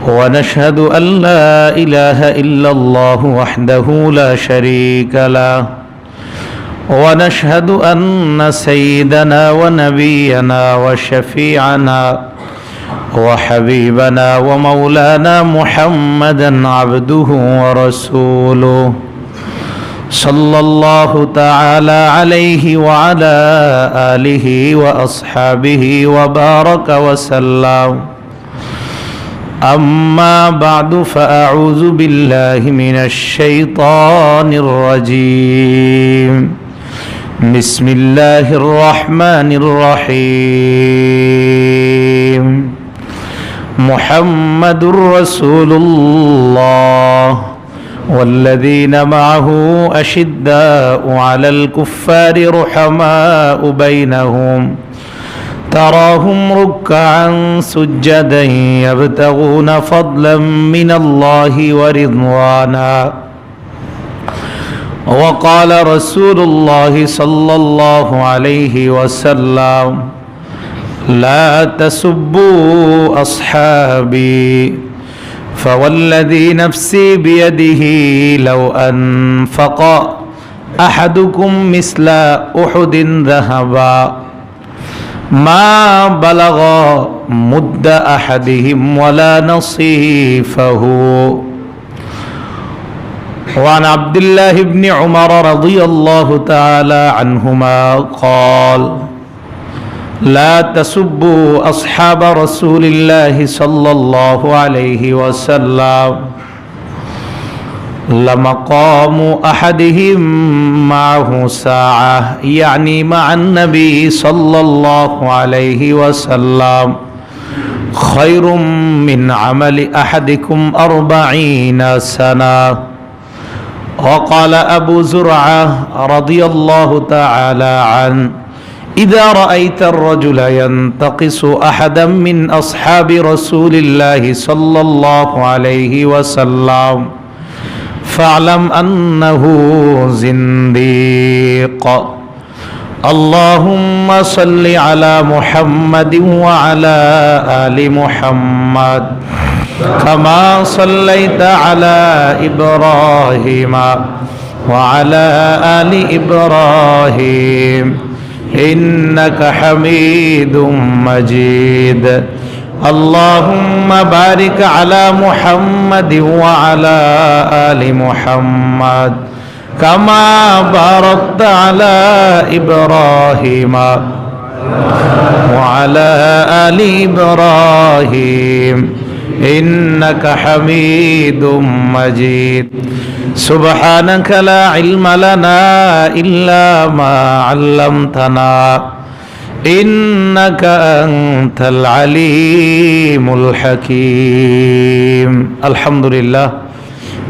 ونشهد أن لا إله إلا الله وحده لا شريك له ونشهد أن سيدنا ونبينا وشفيعنا وحبيبنا ومولانا محمدا عبده ورسوله صلى الله تعالى عليه وعلى آله وأصحابه وبارك وسلم أما بعد فأعوذ بالله من الشيطان الرجيم بسم الله الرحمن الرحيم محمد رسول الله والذين معه أشداء على الكفار رحماء بينهم تراهم ركعا سجدا يبتغون فضلا من الله ورضوانا وقال رسول الله صلى الله عليه وسلم لا تسبوا أصحابي فوالذي نفسي بيده لو أنفق أحدكم مثل أحد ذهبا ما بلغ مد أحدهم ولا نصيفه وعن عبد الله بن عمر رضي الله تعالى عنهما قال لا تسبوا أصحاب رسول الله صلى الله عليه وسلم لمقام أحدهم معه ساعة يعني مع النبي صلى الله عليه وسلم خير من عمل أحدكم 40 سنة وقال أبو زرعة رضي الله تعالى عنه إذا رأيت الرجل ينتقص أحدا من أصحاب رسول الله صلى الله عليه وسلم فاعلم أنه زنديق اللهم صل على محمد وعلى آل محمد كما صليت على إبراهيم وعلى آل إبراهيم إنك حميد مجيد اللهم بارك على محمد وعلى آل محمد كما باركت على إبراهيم وعلى آل إبراهيم إنك حميد مجيد سبحانك لا علم لنا إلا ما علمتنا إنك أنت العليم الحكيم الحمد لله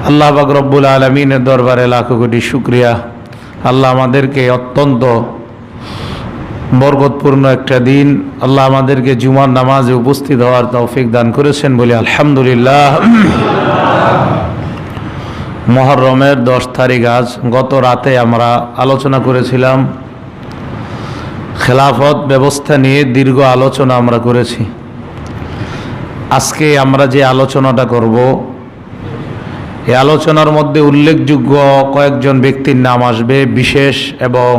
আল্লাহ পাক রব্বুল আলামিনের দরবারে লাখো কোটি শুকরিয়া। আল্লাহ আমাদেরকে অত্যন্ত বরকতপূর্ণ একটা দিন আল্লাহ আমাদেরকে জুমার নামাজে উপস্থিত হওয়ার তৌফিক দান করেছেন বলে আলহামদুলিল্লাহ। মুহররমের 10 তারিখ আজ। গত রাতে আমরা আলোচনা করেছিলাম খেলাফত ব্যবস্থা নিয়ে দীর্ঘ আলোচনা আমরা করেছি। আজকে আমরা যে আলোচনাটা করব এই আলোচনার মধ্যে উল্লেখযোগ্য কয়েকজন ব্যক্তির নাম আসবে, বিশেষ এবং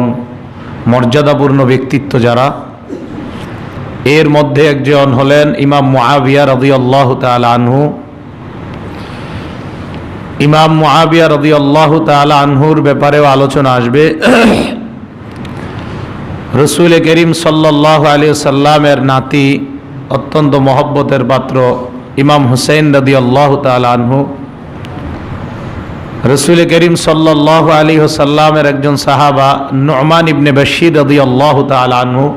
মর্যাদাপূর্ণ ব্যক্তিত্ব যারা। এর মধ্যে একজন হলেন ইমাম মুআবিয়া রাদিয়াল্লাহু তাআলা আনহু। ইমাম মুআবিয়া রাদিয়াল্লাহু তাআলা আনহুর ব্যাপারেও আলোচনা আসবে। রসুল করিম সাল্লাল্লাহু আলাইহি ওয়াসাল্লামের নাতি, অত্যন্ত মহব্বতের পাত্র ইমাম হুসাইন রাদিয়াল্লাহু তাআলা আনহু, রসুল করিম সাল্লাল্লাহু আলাইহি ওয়াসাল্লামের একজন সাহাবা নু'মান ইবনে বাশীর রাদিয়াল্লাহু তাআলা আনহু,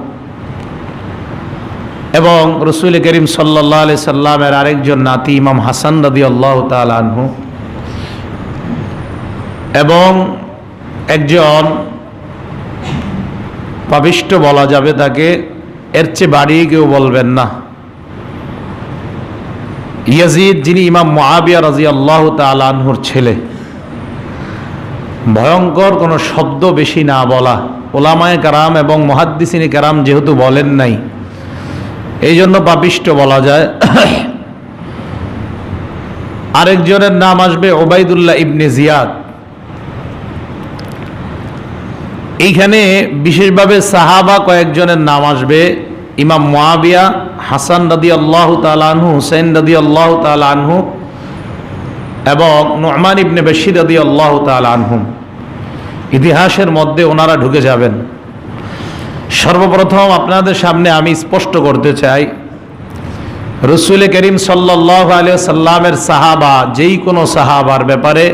এবং রসুল করিম সাল্লাল্লাহু আলাইহি সাল্লামের আরেকজন নাতি ইমাম হাসান রাদিয়াল্লাহু তাআলা আনহু, এবং একজন পাপিষ্ঠ বলা যাবে তাকে, এর চেয়ে বাড়িয়ে কেউ বলবেন না, ইয়াজিদ, যিনি ইমাম মুআবিয়া রাদিয়াল্লাহু তাআলা আনহুর ছেলে। ভয়ঙ্কর কোনো শব্দ বেশি না বলা, ওলামায়ে কেরাম এবং মুহাদ্দিসিনে কেরাম যেহেতু বলেন নাই, এই জন্য পাপিষ্ঠ বলা যায়। আরেকজনের নাম আসবে ওবাইদুল্লাহ ইবনে জিয়াদ। এইখানে বিশেষভাবে সাহাবা কয়েকজনের নাম আসবে, ইমাম মুআবিয়া, হাসান রাদিয়াল্লাহু তাআলা আনহু, হুসাইন রাদিয়াল্লাহু তাআলা আনহু এবং নু'মান ইবনে বাশির রাদিয়াল্লাহু তাআলা আনহুম। ইতিহাসের মধ্যে ওনারা ঢুকে যাবেন। সর্বপ্রথম আপনাদের সামনে আমি স্পষ্ট করতে চাই, রাসূল করিম সাল্লাল্লাহু আলাইহি সাল্লামের সাহাবা, যেই কোনো সাহাবার ব্যাপারে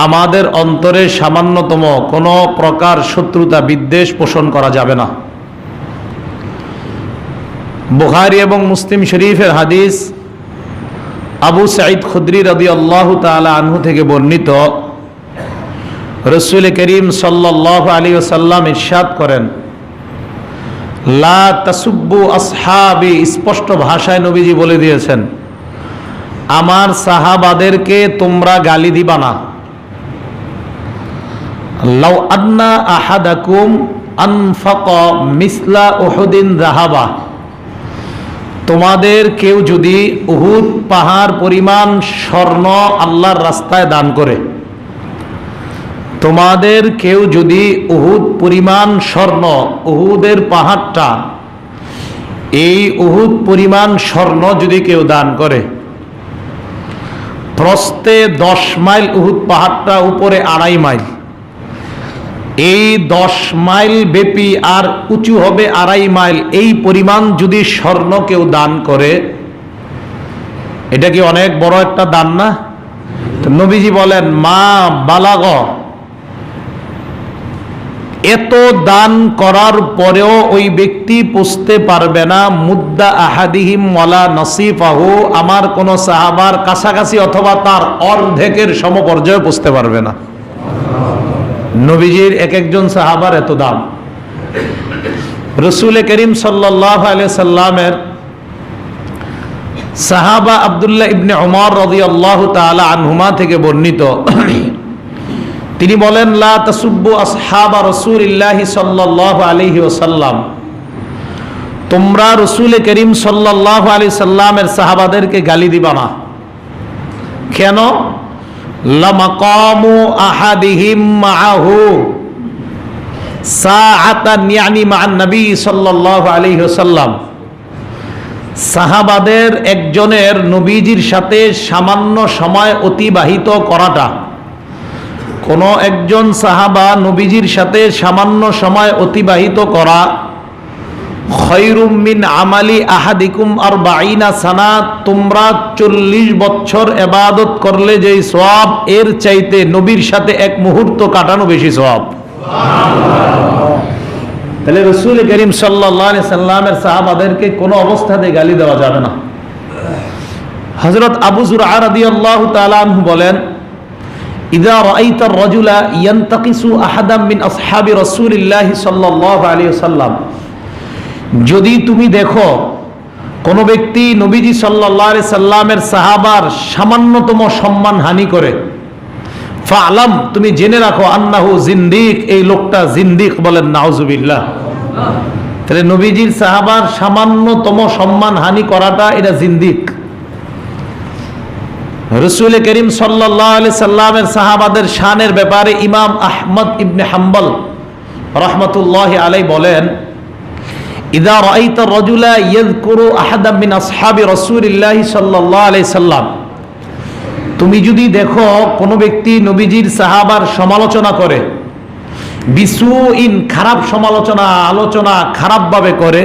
আমাদের অন্তরে সামান্যতম কোনো প্রকার শত্রুতা বিদ্বেষ পোষণ করা যাবে না। বুখারী এবং মুসলিম শরীফের হাদিস, আবু সাঈদ খুদরি রাদিয়াল্লাহু তাআলা আনহু থেকে বর্ণিত, রাসূল করিম সাল্লাল্লাহু আলাইহি ওয়াসাল্লাম ইরশাদ করেন, লা তাসুব্বু আসহাবি। স্পষ্ট ভাষায় নবীজি বলে দিয়েছেন, আমার সাহাবাদেরকে তোমরা গালি দিবা না। লাউ আন্না আহাদাকুম আনফাকা মিসলা উহুদিন যাহাবা। তোমাদের কেউ যদি উহুদ পাহাড় পরিমাণ স্বর্ণ আল্লাহর রাস্তায় দান করে, তোমাদের কেউ যদি উহুদ পরিমাণ স্বর্ণ, উহুদের পাহাড়টা, এই উহুদ পরিমাণ স্বর্ণ যদি কেউ দান করে, প্রস্থে 10 মাইল উহুদ পাহাড়টা, উপরে 2.5 মাইল, এই 10 মাইল ব্যাপী আর উঁচু হবে 2.5 মাইল, এই পরিমাণ যদি স্বর্ণ কেউ দান করে, এটা কি অনেক বড় একটা দান না? তো নবীজি বলেন, মা বালাগ, এত দান করার পরেও ওই ব্যক্তি পুষতে পারবে না মুদ্দা আহাদিহিম ওয়ালা নসিফাহু, আমার কোন সাহাবার কাছাকাছি অথবা তার অর্ধেকের সমপর্যায়ে পুষতে পারবে না। নবীজির এক একজন সাহাবার এত দাম। রাসূল করিম সাল্লাল্লাহু আলাইহি সাল্লামের সাহাবা আব্দুল্লাহ ইবনে উমর রাদিয়াল্লাহু তাআলা আনহুমা থেকে বর্ণিত, তিনি বলেন, লা তাসুব্বু আসহাবা রাসূলিল্লাহি সাল্লাল্লাহু আলাইহি ওয়াসাল্লাম। তোমরা রাসূল করিম সাল্লাল্লাহু আলাইহি সাল্লামের সাহাবাদেরকে গালি দিবা না। কেন? লামাকামু আহাদিহিম মাআহু সাআতান, ইয়ানি মা নবী সাল্লাল্লাহু আলাইহি ওয়াসাল্লাম। সাহাবাদের একজনের নবীজির সাথে সামান্য সময় অতিবাহিত করাটা, কোন একজন সাহাবা নবীজির সাথে সামান্য সময় অতিবাহিত করা, খায়রুম মিন আমালি আহাদিকুম 40 সানা, তোমরা 40 বছর ইবাদত করলে যেই সওয়াব, এর চাইতে নবীর সাথে এক মুহূর্ত কাটানো বেশি সওয়াব। তাহলে রাসূল করিম সাল্লাল্লাহু আলাইহি সাল্লামের সাহাবাদেরকে কোনো অবস্থাতে গালি দেওয়া যাবে না। হযরত আবু যুরআ রাদিয়াল্লাহু তাআলা আনহু বলেন, ইযা রাআইতা আর-রাজুলা ইয়ানতাকিসু আহাদাম মিন আসহাবি রাসূলিল্লাহি সাল্লাল্লাহু আলাইহি ওয়াসাল্লাম, যদি তুমি দেখো কোন ব্যক্তি নবীজি সাল্লাল্লাহু আলাইহি সাল্লামের সাহাবার সামান্যতম সম্মান হানি করে, ফাআলাম, তুমি জেনে রাখো, আন্নাহু জিন্দিক, এই লোকটা জিন্দিক। বলেন নাউজুবিল্লাহ। তাহলে নবীজির সাহাবার সামান্যতম সম্মান হানি করাটা, এটা জিন্দিক। রাসূল করিম সাল্লাল্লাহু আলাইহি সাল্লামের সাহাবাদের শানের ব্যাপারে ইমাম আহমদ ইবনে হাম্বল রাহমাতুল্লাহি আলাইহি বলেন, ইযা রাআইতা আর-রাজুলা ইয়াযকুরু আহাদাম মিন আসহাবি রাসূলিল্লাহি সাল্লাল্লাহু আলাইহি সাল্লাম, তুমি যদি দেখো কোন ব্যক্তি নবীজির সাহাবার সমালোচনা করে, বিসুইন, খারাপ সমালোচনা, আলোচনা খারাপভাবে করে,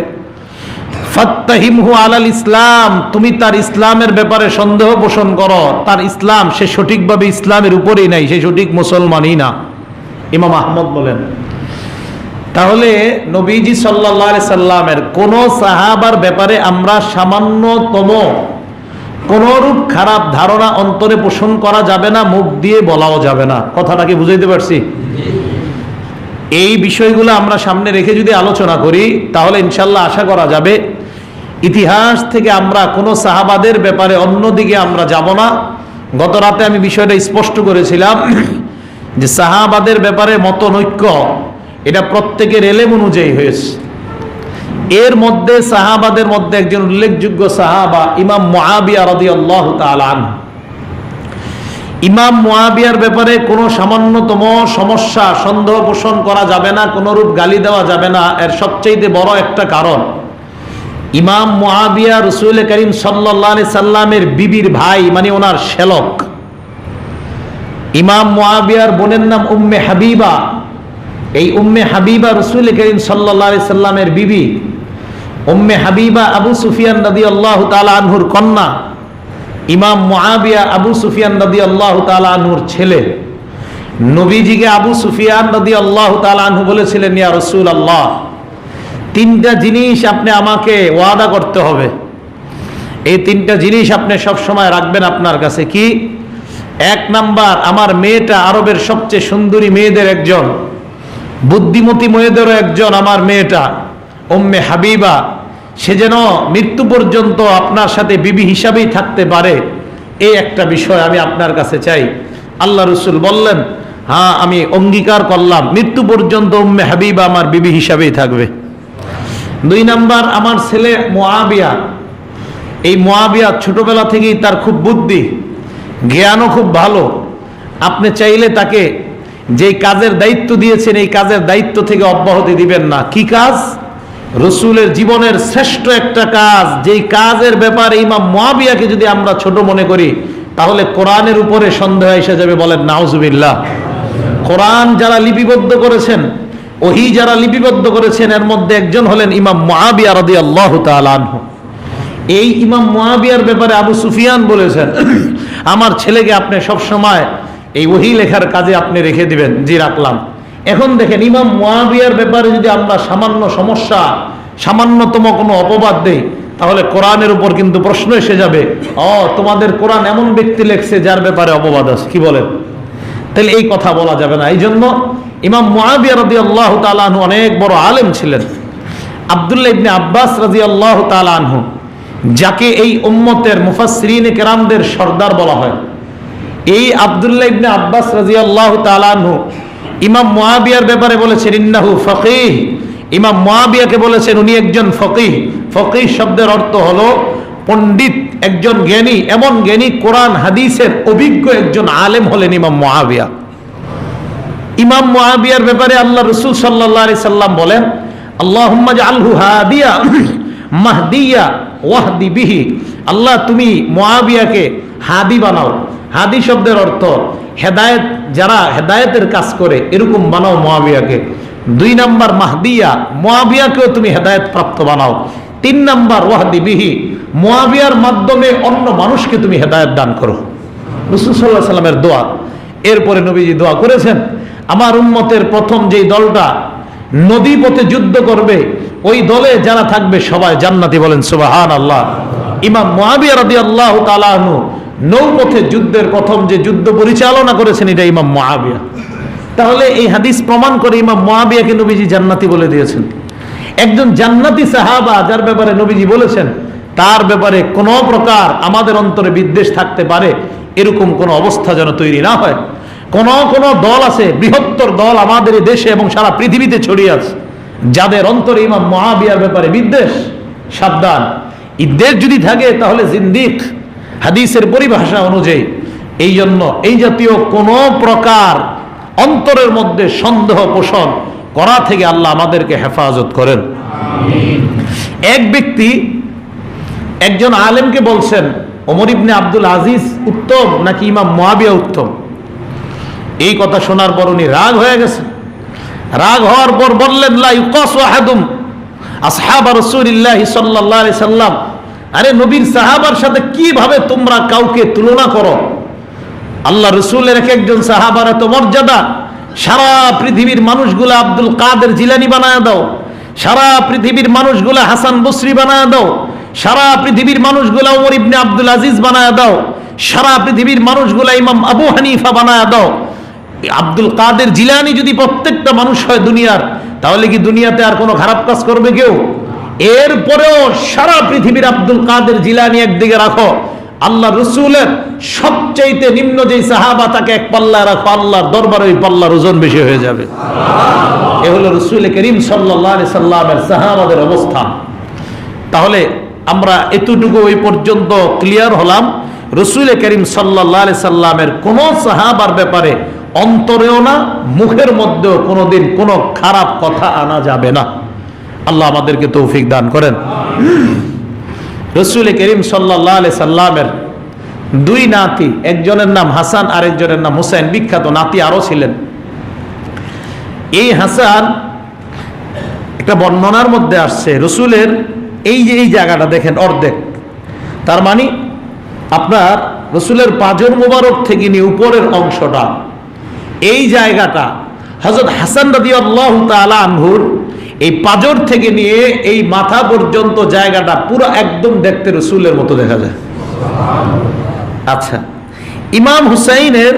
ফাত্তাহিমহু আলাল ইসলাম, তুমি তার ইসলামের ব্যাপারে সন্দেহ পোষণ করো, তার ইসলাম, সে সঠিকভাবে ইসলামের উপরেই নাই, সে সঠিক মুসলমানই না। ইমাম আহমদ বলেন, তাহলে নবীজি সাল্লাল্লাহু আলাইহি সাল্লামের কোন সাহাবার ব্যাপারে আমরা সামান্যতম কোনরূপ খারাপ ধারণা অন্তরে পোষণ করা যাবে না, মুখ দিয়ে বলাও যাবে না। কথাটা কি বুঝাইতে পারছি? এই বিষয়গুলো আমরা সামনে রেখে যদি আলোচনা করি, তাহলে ইনশাল্লাহ আশা করা যাবে ইতিহাস থেকে আমরা কোনো সাহাবাদের ব্যাপারে অন্যদিকে আমরা যাব না। গত রাতে আমি বিষয়টা স্পষ্ট করেছিলাম যে সাহাবাদের ব্যাপারে মতনৈক্য, এটা প্রত্যেকের এলেম অনুযায়ী হয়েছে। এর মধ্যে সাহাবাদের মধ্যে একজন উল্লেখযোগ্য সাহাবা ইমাম মুআবিয়া রাদিয়াল্লাহু তাআলা আনহু। ইমাম মুআবিয়ার ব্যাপারে কোনো সামান্যতম সমস্যা সন্দেহ পোষণ করা যাবে না, কোনরূপ গালি দেওয়া যাবে না। এর সবচেয়ে বড় একটা কারণ, ইমাম মুআবিয়া রাসূল করিম সাল্লাল্লাহু আলাইহি সাল্লামের বিবির ভাই, মানে ওনার শ্যালক। ইমাম মুআবিয়ার বোনের নাম উম্মে হাবিবা। এই উম্মে হাবিবা রাসূল করিম সাল্লাল্লাহু আলাইহি সাল্লামের বিবি। উম্মে হাবিবা আবু সুফিয়ান রাদিয়াল্লাহু তাআলা আনহুর কন্যা। ইমাম মুআবিয়া আবু সুফিয়ান রাদিয়াল্লাহু তাআলা আনহুর ছেলে। নবীজিকে আবু সুফিয়ান রাদিয়াল্লাহু তাআলা আনহু বলেছিলেন, ইয়া রাসূলুল্লাহ, তিনটা জিনিস আপনি আমাকে ওয়াদা করতে হবে, এই তিনটা জিনিস আপনি সব সময় রাখবেন আপনার কাছে। কি? এক নাম্বার, আমার মেয়েটা আরবের সবচেয়ে সুন্দরী মেয়েদের একজন, বুদ্ধিমতী মেয়েদেরও একজন আমার মেয়েটা উম্মে হাবিবা, সে যেন মৃত্যু পর্যন্ত আপনার সাথে বিবি হিসাবেই থাকতে পারে, এই একটা বিষয় আমি আপনার কাছে চাই। আল্লাহ রাসূল বললেন, হ্যাঁ আমি অঙ্গীকার করলাম, মৃত্যু পর্যন্ত উম্মে হাবিবা আমার বিবি হিসাবেই থাকবে। দুই নাম্বার, আমার ছেলে মুআবিয়া, এই মুআবিয়া ছোটবেলা থেকেই তার খুব বুদ্ধি, জ্ঞানও খুব ভালো। আপনি চাইলে তাকে যেই কাজের দায়িত্ব দিয়েছেন এই কাজের দায়িত্ব থেকে অব্যাহতি দিবেন না। কি কাজ? রসুলের জীবনের শ্রেষ্ঠ একটা কাজ, যেই কাজের ব্যাপারে ইমাম মুআবিয়াকে যদি আমরা ছোট মনে করি তাহলে কোরআনের উপরে সন্দেহ এসে যাবে। বলেন নাউজুবিল্লাহ। কোরআন যারা লিপিবদ্ধ করেছেন, ওহী যারা লিপিবদ্ধ করেছেন, এর মধ্যে একজন হলেন ইমাম মুআবিয়া রাদিয়াল্লাহু তাআলা আনহু। এই ইমাম মুআবিয়ার ব্যাপারে আবু সুফিয়ান বলেছেন, আমার ছেলেকে আপনি সব সময় এই ওহী লেখার কাজে আপনি রেখে দিবেন। জি, রাখলাম। এখন দেখেন, ইমাম মুআবিয়ার ব্যাপারে যদি আমরা সামান্য সমস্যা, সামান্যতম কোনো অপবাদ দেই তাহলে কোরআনের উপর কিন্তু প্রশ্ন এসে যাবে, তোমাদের কোরআন এমন ব্যক্তি লেখছে যার ব্যাপারে অপবাদ আছে। কি বলেন? তাহলে এই কথা বলা যাবে না। এই জন্য ইমাম মুআবিয়া রাদিয়াল্লাহু তাআলা আনহু অনেক বড় আলেম ছিলেন। আব্দুল্লাহ ইবনে আব্বাস রাদিয়াল্লাহু তাআলা আনহু, যাকে এই উম্মতের মুফাসসিরিনে কেরামদের সর্দার বলা হয়, এই আব্দুল্লাহ ইবনে আব্বাস রাদিয়াল্লাহু তাআলা আনহু ইমাম মুআবিয়ার ব্যাপারে বলেছেন, ইন্নাহু ফাকিহ। ইমাম মুআবিয়াকে বলেছেন উনি একজন ফকিহ। ফকিহ শব্দের অর্থ হলো পণ্ডিত, একজন জ্ঞানী, এমন জ্ঞানী কোরআন হাদিসের অভিজ্ঞ একজন আলেম হলেন ইমাম মুআবিয়া। ইমাম মুআবিয়ার ব্যাপারে আল্লাহ রাসূল সাল্লাল্লাহু আলাইহি সাল্লাম বলেন, আল্লাহুম্মা জাআলহু হাদিয়া মাহদিয়া ওয়াহদি বিহি। আল্লাহ তুমি মুআবিয়াকে হাদি বানাও। হাদি শব্দের অর্থ হেদায়েত, যারা হেদায়েতের কাজ করে এরকম বানাও মুআবিয়াকে। দুই নাম্বার মাহদিয়া, মুআবিয়াকেও তুমি হেদায়েত প্রাপ্ত বানাও। তিন নাম্বার ওয়াহদি বিহি, মুআবিয়ার মাধ্যমে অন্য মানুষকে তুমি হেদায়েত দান করো। রাসূল সাল্লাল্লাহু আলাইহি সাল্লামের দোয়া। এরপরে নবীজি দোয়া করেছেন, আমার উম্মতের প্রথম যেই দলটা নদী পথে যুদ্ধ করবে ওই দলে যারা থাকবে সবাই জান্নাতি। বলেন সুবহানাল্লাহ। ইমাম মুআবিয়া রাদিয়াল্লাহু তাআলা আনহু নৌপথে যুদ্ধের প্রথম যে যুদ্ধ পরিচালনা করেছেন এটা ইমাম মুআবিয়া। তাহলে এই হাদিস প্রমাণ করে ইমাম মুআবিয়াকে নবীজি জান্নাতি বলে দিয়েছেন। একজন জান্নাতি সাহাবা যার ব্যাপারে নবীজি বলেছেন, তার ব্যাপারে কোনো প্রকার আমাদের অন্তরে বিদ্বেষ থাকতে পারে এরকম কোনো অবস্থা যেন তৈরি না হয়। কোন কোন দল আছে, বৃহত্তর দল আমাদের এই দেশে এবং সারা পৃথিবীতে ছড়িয়ে আছে, যাদের অন্তরে ইমাম মুআবিয়ার ব্যাপারে বিদ্বেষ। সাবধান, বিদ্বেষ যদি থাকে তাহলে জিন্দিক হাদিসের পরিভাষা অনুযায়ী। এই জন্য এই জাতীয় কোন প্রকার অন্তরের মধ্যে সন্দেহ পোষণ করা থেকে আল্লাহ আমাদেরকে হেফাজত করেন। এক ব্যক্তি একজন আলেমকে বলছেন, ওমর ইবনে আব্দুল আজিজ উত্তম নাকি ইমাম মুআবিয়া উত্তম? এই কথা শোনার পর উনি রাগ হয়ে গেছেন। রাগ হওয়ার পর বললেন, লা ইউকাসু আহাদুম আসহাবা রাসূলিল্লাহি সাল্লাল্লাহু আলাইহি সাল্লাম। আরে নবীর সাহাবার সাথে কিভাবে তোমরা কাউকে তুলনা করো? আল্লাহ রাসূলের এক একজন সাহাবার এত মর্যাদা, সারা পৃথিবীর মানুষগুলা আব্দুল কাদের জিলানী বানায় দাও, সারা পৃথিবীর মানুষগুলা হাসান বসরি বানায় দাও, সারা পৃথিবীর মানুষগুলা ওমর ইবনে আব্দুল আজিজ বানায় দাও, সারা পৃথিবীর মানুষগুলা ইমাম আবু হানিফা বানায় দাও। আব্দুল কাদের জিলানী যদি প্রত্যেকটা মানুষ হয় দুনিয়ার, তাহলে কি দুনিয়াতে আর কোনো খারাপ কাজ করবে কেউ? এরপরেও সারা পৃথিবীর আব্দুল কাদের জিলানী একদিকে রাখো, আল্লাহ রসুলের সবচাইতে নিম্ন যেই সাহাবা তাকে এক পাল্লায় রাখো, আল্লাহর দরবারে ওই পাল্লার ওজন বেশি হয়ে যাবে। এ হলো রাসূল করিম সাল্লাল্লাহু আলাইহি সাল্লামের সাহাবাদের অবস্থান। তাহলে আমরা এতটুকু ওই পর্যন্ত ক্লিয়ার হলাম, রাসূল করিম সাল্লাল্লাহু আলাইহি সাল্লামের কোন সাহাবার ব্যাপারে অন্তরেও না মুখের মধ্যেও কোনোদিন কোনো খারাপ কথা আনা যাবে না। আল্লাহ আমাদেরকে তৌফিক দান করেন। রাসূল করিম সাল্লাল্লাহু আলাইহি সাল্লামের দুই নাতি, একজনের নাম হাসান আরেকজনের নাম হুসাইন, বিখ্যাত নাতি আরো ছিলেন। এই হাসান, একটা বর্ণনার মধ্যে আসছে রসুলের এই যে এই জায়গাটা দেখেন অর্ধেক, তার মানে আপনার রসুলের পাজর মোবারক থেকে নিয়ে উপরের অংশটা, এই জায়গাটা হযরত হাসান রাদিয়াল্লাহু তাআলা আনহুর এই পাজর থেকে নিয়ে এই মাথা পর্যন্ত জায়গাটা পুরো একদম দেখতে রসুলের মতো দেখা যায়। আচ্ছা, ইমাম হুসাইনের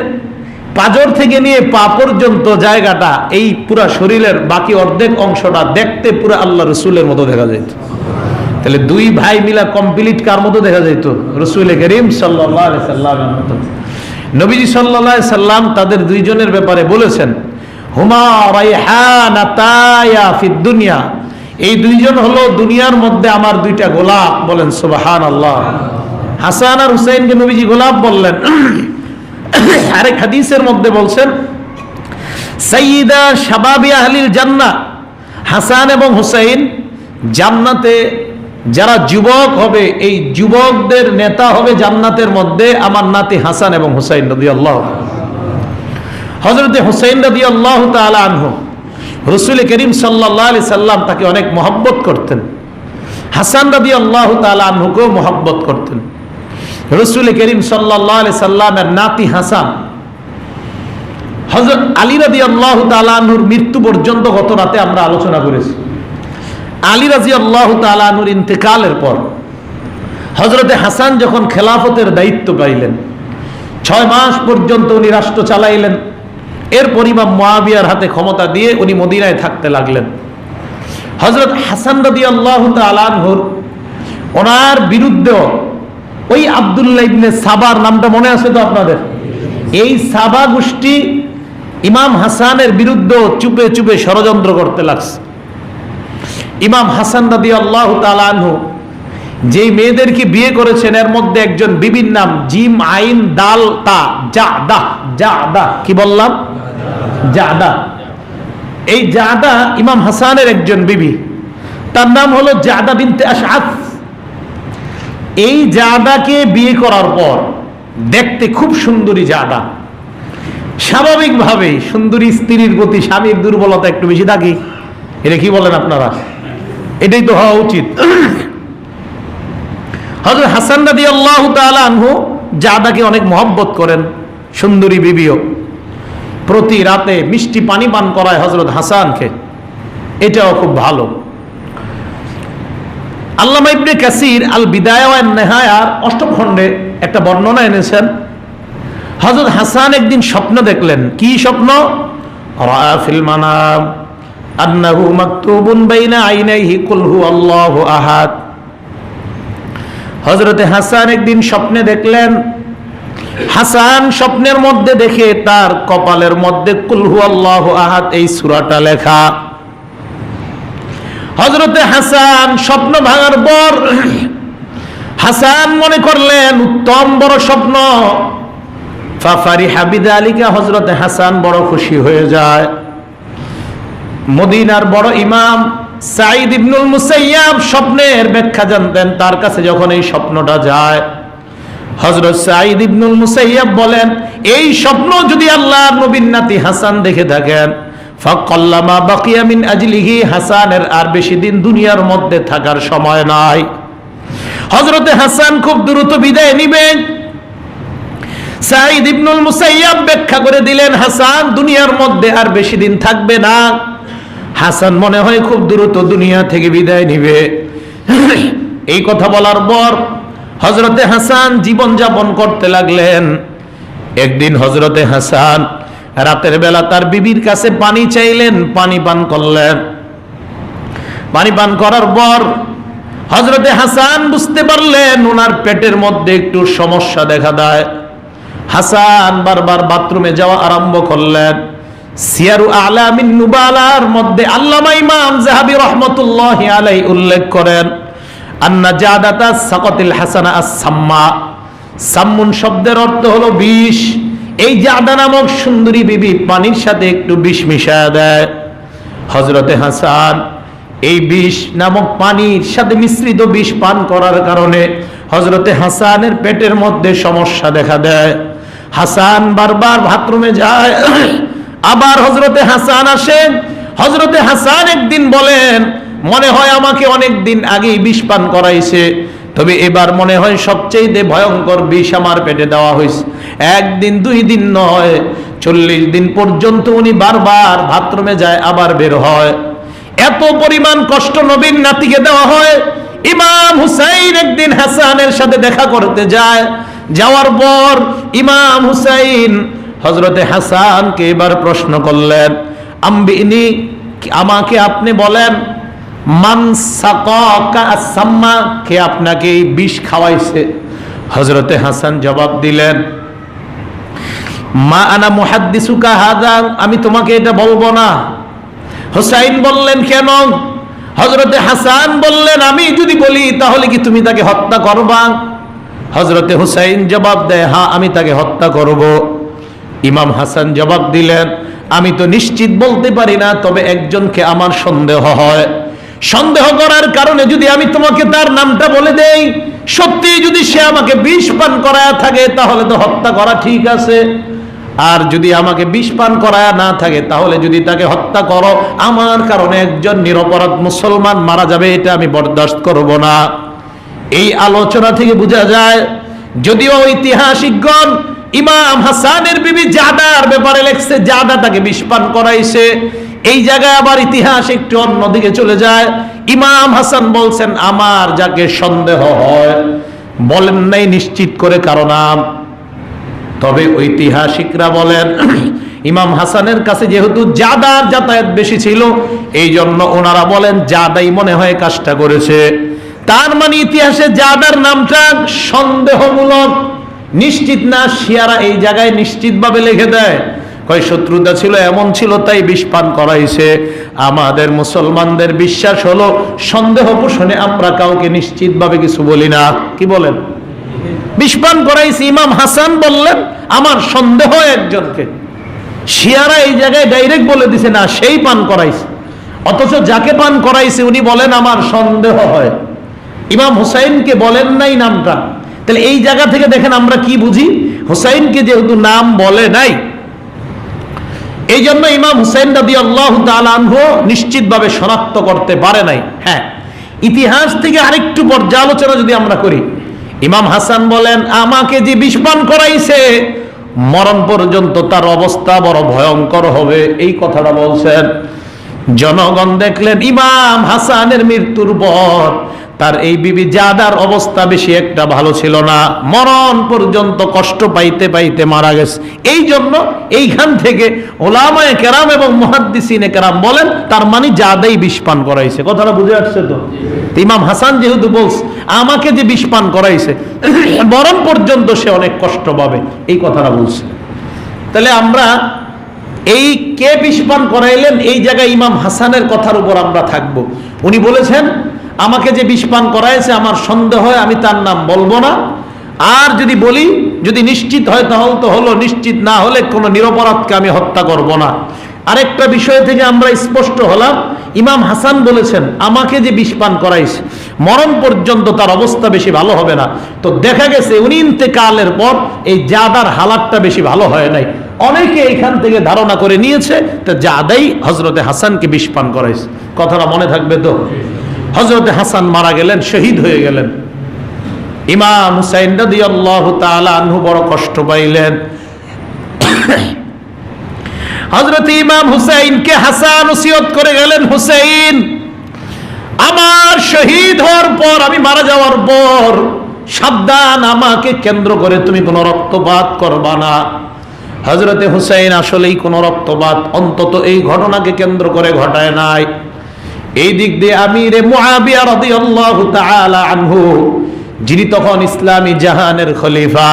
পাজর থেকে নিয়ে পা পর্যন্ত জায়গাটা, এই পুরা শরীরের বাকি অর্ধেক অংশটা দেখতে পুরো আল্লাহ রসুলের মতো দেখা যেত। তাহলে দুই ভাই মিলা কমপ্লিট কার মতো দেখা যেত? রাসূল করিম সাল্লাল্লাহু আলাইহি সাল্লামের মতো। নবীজি সাল্লাল্লাহু আলাইহি সাল্লাম তাদের দুইজনের ব্যাপারে বলেছেন, হুমা রাইহানাতায়া ফিদ দুনিয়া, এই দুইজন হলো দুনিয়ার মধ্যে আমার দুইটা গোলাপ। বলেন সুবহানাল্লাহ। হাসান আর হুসাইনকে নবীজি গোলাপ বললেন। আরেক হাদিসের মধ্যে বলছেন, সাইয়্যিদা শাবাবি আহলিল জান্নাহ, হাসান এবং হুসাইন জান্নাতে যারা যুবক হবে, এই যুবকদের নেতা হবে জান্নাতের মধ্যে আমার নাতি হাসান এবং হুসাইন রাদিয়াল্লাহু। হযরত হুসাইন রাদিয়াল্লাহু তাআলা আনহু, রাসূল করিম সাল্লাল্লাহু আলাইহি সাল্লাম তাকে অনেক মহব্বত করতেন। হাসান রাদিয়াল্লাহু তাআলা আনহুকেও মহব্বত করতেন। রাসূল করিম সাল্লাল্লাহু আলাইহি সাল্লামের নাতি হাসান হযরত আলী রাদিয়াল্লাহু তাআলা আনহুর মৃত্যু পর্যন্ত গত রাতে আমরা আলোচনা করেছি। আলী রাদিয়াল্লাহু তাআলা আনহুর ইন্তেকালের পর হযরতে হাসান যখন খেলাফতের দায়িত্ব পাইলেন, 6 মাস পর্যন্ত উনি রাষ্ট্র চালাইলেন। এরপর ইমাম মুয়াবিয়ার হাতে ক্ষমতা দিয়ে উনি মদিনায় থাকতে লাগলেন। হযরত হাসান রাদিয়াল্লাহু তাআলা আনহুর ওনার বিরুদ্ধে ওই আব্দুল্লাহ ইবনে সাবার নামটা মনে আছে তো আপনাদের? এই সাবা গোষ্ঠী ইমাম হাসানের বিরুদ্ধে চুপে চুপে ষড়যন্ত্র করতে লাগছে। ইমাম হাসান রাদিয়াল্লাহু তাআলা আনহু যেই মেয়েদেরকে বিয়ে করেছেন, এর মধ্যে একজন বিবির নাম জিম আইন দাল তা জাদা। জাদা কি বললাম? জাদা। এই জাদা ইমাম হাসানের একজন বিবি, তার নাম হলো জাদা বিনতে আশআস। এই জাদাকে বিয়ে করার পর দেখতে খুব সুন্দরী জাদা, স্বাভাবিকভাবেই সুন্দরী স্ত্রীর প্রতি স্বামীর দুর্বলতা একটু বেশি থাকে। এটা কি বলেন আপনারা? এটাই তো হওয়া উচিত। হযরত হাসান রাদিয়াল্লাহু তাআলা আনহু জাদাকে অনেক মহব্বত করেন, সুন্দরী বিবিও। প্রতি রাতে মিষ্টি পানি পান করায় হযরত হাসানকে, এটাও খুব ভালো। আল্লামা ইবনে কাসির আল বিদায়া ওয়ান নিহায়ার 8ম খণ্ডে একটা বর্ণনা এনেছেন। হযরত হাসান একদিন স্বপ্ন দেখলেন। কি স্বপ্ন? রাআ ফিল মানাম আন্নাহু মাকতুবুন বাইনা আইনাইহি কুল হুয়াল্লাহু আহাদ। হযরতে হাসান একদিন স্বপ্নে দেখলেন, হাসান স্বপ্নের মধ্যে দেখে তার কপালের মধ্যে কুল হুয়াল্লাহু আহাদ এই সূরাটা লেখা। হযরতে হাসান স্বপ্ন ভাঙার পর হাসান মনে করলেন উত্তম বড় স্বপ্ন। ফাফারিহা বিযালিকা, হযরতে হাসান বড় খুশি হয়ে যায়। মদিনার বড় ইমাম সাঈদ ইবনুল মুসাইয়াব স্বপ্নের ব্যাখ্যা জানতেন। তার কাছে যখন এই স্বপ্নটা যায়, হযরত সাঈদ ইবনুল মুসাইয়াব বলেন, এই স্বপ্ন যদি আল্লাহর নবীর নাতি হাসান দেখে থাকেন, ফাকাল্লামা বাকিয়া মিন আজলিহি, হাসানের আর বেশি দিন দুনিয়ার মধ্যে থাকার সময় নাই। হযরতে হাসান খুব দ্রুত বিদায় নেবেন। সাঈদ ইবনুল মুসাইয়াব ব্যাখ্যা করে দিলেন, হাসান দুনিয়ার মধ্যে আর বেশি দিন থাকবে না। হাসান মনে হয় খুব দ্রুত দুনিয়া থেকে বিদায় নিবে। এই কথা বলার পর হযরতে হাসান জীবন যাপন করতে লাগলেন। একদিন হযরতে হাসান রাতের বেলা তার বিবির কাছে পানি চাইলেন, পানি পান করলেন। পানি পান করার পর হযরতে হাসান বুঝতে পারলেন ওনার পেটের মধ্যে একটু সমস্যা দেখা দেয়। হাসান বারবার বাথরুমে যাওয়া আরম্ভ করলেন। সিয়ারু আলামিন নুবালার মধ্যে আল্লামা ইমাম যাহাবী রাহমাতুল্লাহি আলাইহি উল্লেখ করেন, আন্না জাদাতা সাকাতিল হাসানা আস-সাম্মা। সাম্মুন শব্দের অর্থ হলো বিষ। এই জাদা নামক সুন্দরী বিবি পানির সাথে একটু বিষ মিশায়া দেয়। হযরতে হাসান এই বিষ নামক পানির সাথে মিশ্রিত বিষ পান করার কারণে হযরতে হাসানের পেটের মধ্যে সমস্যা দেখা দেয়। হাসান বারবার বাথরুমে যায়, আবার হযরতে হাসান আসেন। হযরতে হাসান একদিন বলেন, মনে হয় আমাকে অনেক দিন আগেই বিষ পান করাইছে, তবে এবার মনে হয় সবচেয়ে ভয়ঙ্কর বিষ আমার পেটে দেওয়া হয়েছে। একদিন দুই দিন নয়, 40 দিন পর্যন্ত উনি বারবার বাথরুমে যায়, আবার বের হয়। এত পরিমাণ কষ্ট নবীর নাতিকে দেওয়া হয়। ইমাম হুসাইন একদিন হাসানের সাথে দেখা করতে যায়। যাওয়ার পর ইমাম হুসাইন হযরতে হাসানকে এবার প্রশ্ন করলেন, আম্বিনি, আমাকে আপনি বলেন, মান সাকাকা আস-সাম্মা, কে আপনাকে এই বিষ খাওয়াইছে? হযরতে হাসান জবাব দিলেন, মা আনা মুহাদ্দিসুকা হাযা, আমি তোমাকে এটা বলবো না। হুসাইন বললেন, কেন? হযরতে হাসান বললেন, আমি যদি বলি তাহলে কি তুমি তাকে হত্যা করবা? হযরতে হুসাইন জবাব দেয়, হ্যাঁ, আমি তাকে হত্যা করব। ইমাম হাসান জবাব দিলেন, আমি তো নিশ্চিত বলতে পারি না, তবে একজনকে আমার সন্দেহ হয়। সন্দেহ করার কারণে যদি আমি তোমাকে তার নামটা বলে দেই, সত্যি যদি সে আমাকে বিষ পান করায় থাকে তাহলে তো হত্যা করা ঠিক আছে, আর যদি আমাকে বিষ পান করায় না থাকে তাহলে যদি তাকে হত্যা করো, আমার কারণে একজন নিরপরাধ মুসলমান মারা যাবে, এটা আমি বরদাস্ত করব না। এই আলোচনা থেকে বোঝা যায়, যদিও ঐতিহাসিকগণ ইমাম হাসানের বিবি জাদার ব্যাপারে লেখছে জাদা তাকে বিষ পান করাইছে, এই জায়গায় আবার ইতিহাস একটু অন্যদিকে চলে যায়। ইমাম হাসান বলছেন, আমার যাকে সন্দেহ হয়, বলেন নাই নিশ্চিত করে কারো নাম, তবে ঐতিহাসিকরা বলেন ইমাম হাসানের কাছে যেহেতু জাদার যাতায়াত বেশি ছিল, এই জন্য ওনারা বলেন জাদাই মনে হয় কাজটা করেছে। তার মানে ইতিহাসে জাদার নামটা সন্দেহমূলক, নিশ্চিত না। শিয়ারা এই জায়গায় নিশ্চিতভাবে লিখে দেয়, কয় শত্রুতা ছিল, এমন ছিল, তাই বিষ পান করাইছে। আমাদের মুসলমানদের বিশ্বাস হলো সন্দেহ পোষণে আমরা কাউকে নিশ্চিতভাবে কিছু বলি না। কি বলেন? বিষ পান করাইছে। ইমাম হাসান বললেন, আমার সন্দেহ একজনকে। শিয়ারা এই জায়গায় ডাইরেক্ট বলে দিছে, না, সেই পান করাইছে, অথচ যাকে পান করাইছে উনি বলেন আমার সন্দেহ হয়। ইমাম হুসাইনকে বলেন নাই নামটা। তাহলে এই জায়গা থেকে দেখেন আমরা কি বুঝি, হুসাইনকে যেহেতু নাম বলে নাই, এই জন্য ইমাম হুসাইন রাদিয়াল্লাহু তাআলা আনহু নিশ্চিতভাবে শনাক্ত করতে পারে নাই। হ্যাঁ, ইতিহাস থেকে আরেকটু পর্যালোচনা যদি আমরা করি, ইমাম হাসান বলেন, আমাকে যে বিষ পান করাইছে মরণ পর্যন্ত তার অবস্থা বড় ভয়ঙ্কর হবে, এই কথাটা বলছেন। জনগণ দেখলেন ইমাম হাসানের মৃত্যুর পর তার এই বিবি জাদার অবস্থা বেশি একটা ভালো ছিল না, মরণ পর্যন্ত কষ্ট পাইতে পাইতে মারা গেছে। এই জন্য এইখান থেকে ওলামায়ে কেরাম এবং মুহাদ্দিসিনে কেরাম বলেন, তার মানে জাদাই বিষ পান করাইছে। কথাটা বুঝে আসছে তো? ইমাম হাসান যেহেতু বলছে আমাকে যে বিষ পান করাইছে, মরণ পর্যন্ত সে অনেক কষ্ট পাবে, এই কথাটা বলছে। তাহলে আমরা এই কে বিষ পান করাইলেন, এই জায়গায় ইমাম হাসানের কথার উপর আমরা থাকব। উনি বলেছেন, আমাকে যে বিষ পান করাইছে আমার সন্দেহ হয়, আমি তার নাম বলবো না, আর যদি বলি, যদি নিশ্চিত হয় তাহলে তো হলো, নিশ্চিত না হলে কোনো নিরপরাধকে আমি হত্যা করব না। আরেকটা বিষয় থেকে আমরা স্পষ্ট হলাম, ইমাম হাসান বলেছেন আমাকে যে বিষ পান করাইছে মরণ পর্যন্ত তার অবস্থা বেশি ভালো হবে না। তো দেখা গেছে উনি ইন্তেকালের পর এই জাদার হালাতটা বেশি ভালো হয় নাই। অনেকে এইখান থেকে ধারণা করে নিয়েছে তা জাদাই হযরতে হাসানকে বিষ পান করাইছে। কথাটা মনে থাকবে তো? হযরতে হাসান মারা গেলেন, শহীদ হয়ে গেলেন। ইমাম হুসাইন রাদিয়াল্লাহু তাআলা আনহু বড় কষ্ট পাইলেন। হযরত ইমাম হুসাইনকে হাসান ওসিয়ত করে গেলেন, হুসাইন, আমার শহীদ হওয়ার পর, আমি মারা যাওয়ার পর সাবধান, আমাকে কেন্দ্র করে তুমি কোনো রক্তপাত করবা না। হযরতে হুসাইন আসলেই কোনো রক্তপাত অন্তত এই ঘটনাকে কেন্দ্র করে ঘটায় নাই। এই দিক দিয়ে আমিরে মুআবিয়া রাদিয়াল্লাহু তাআলা আনহু, যিনি তখন ইসলামী জাহানের খলিফা,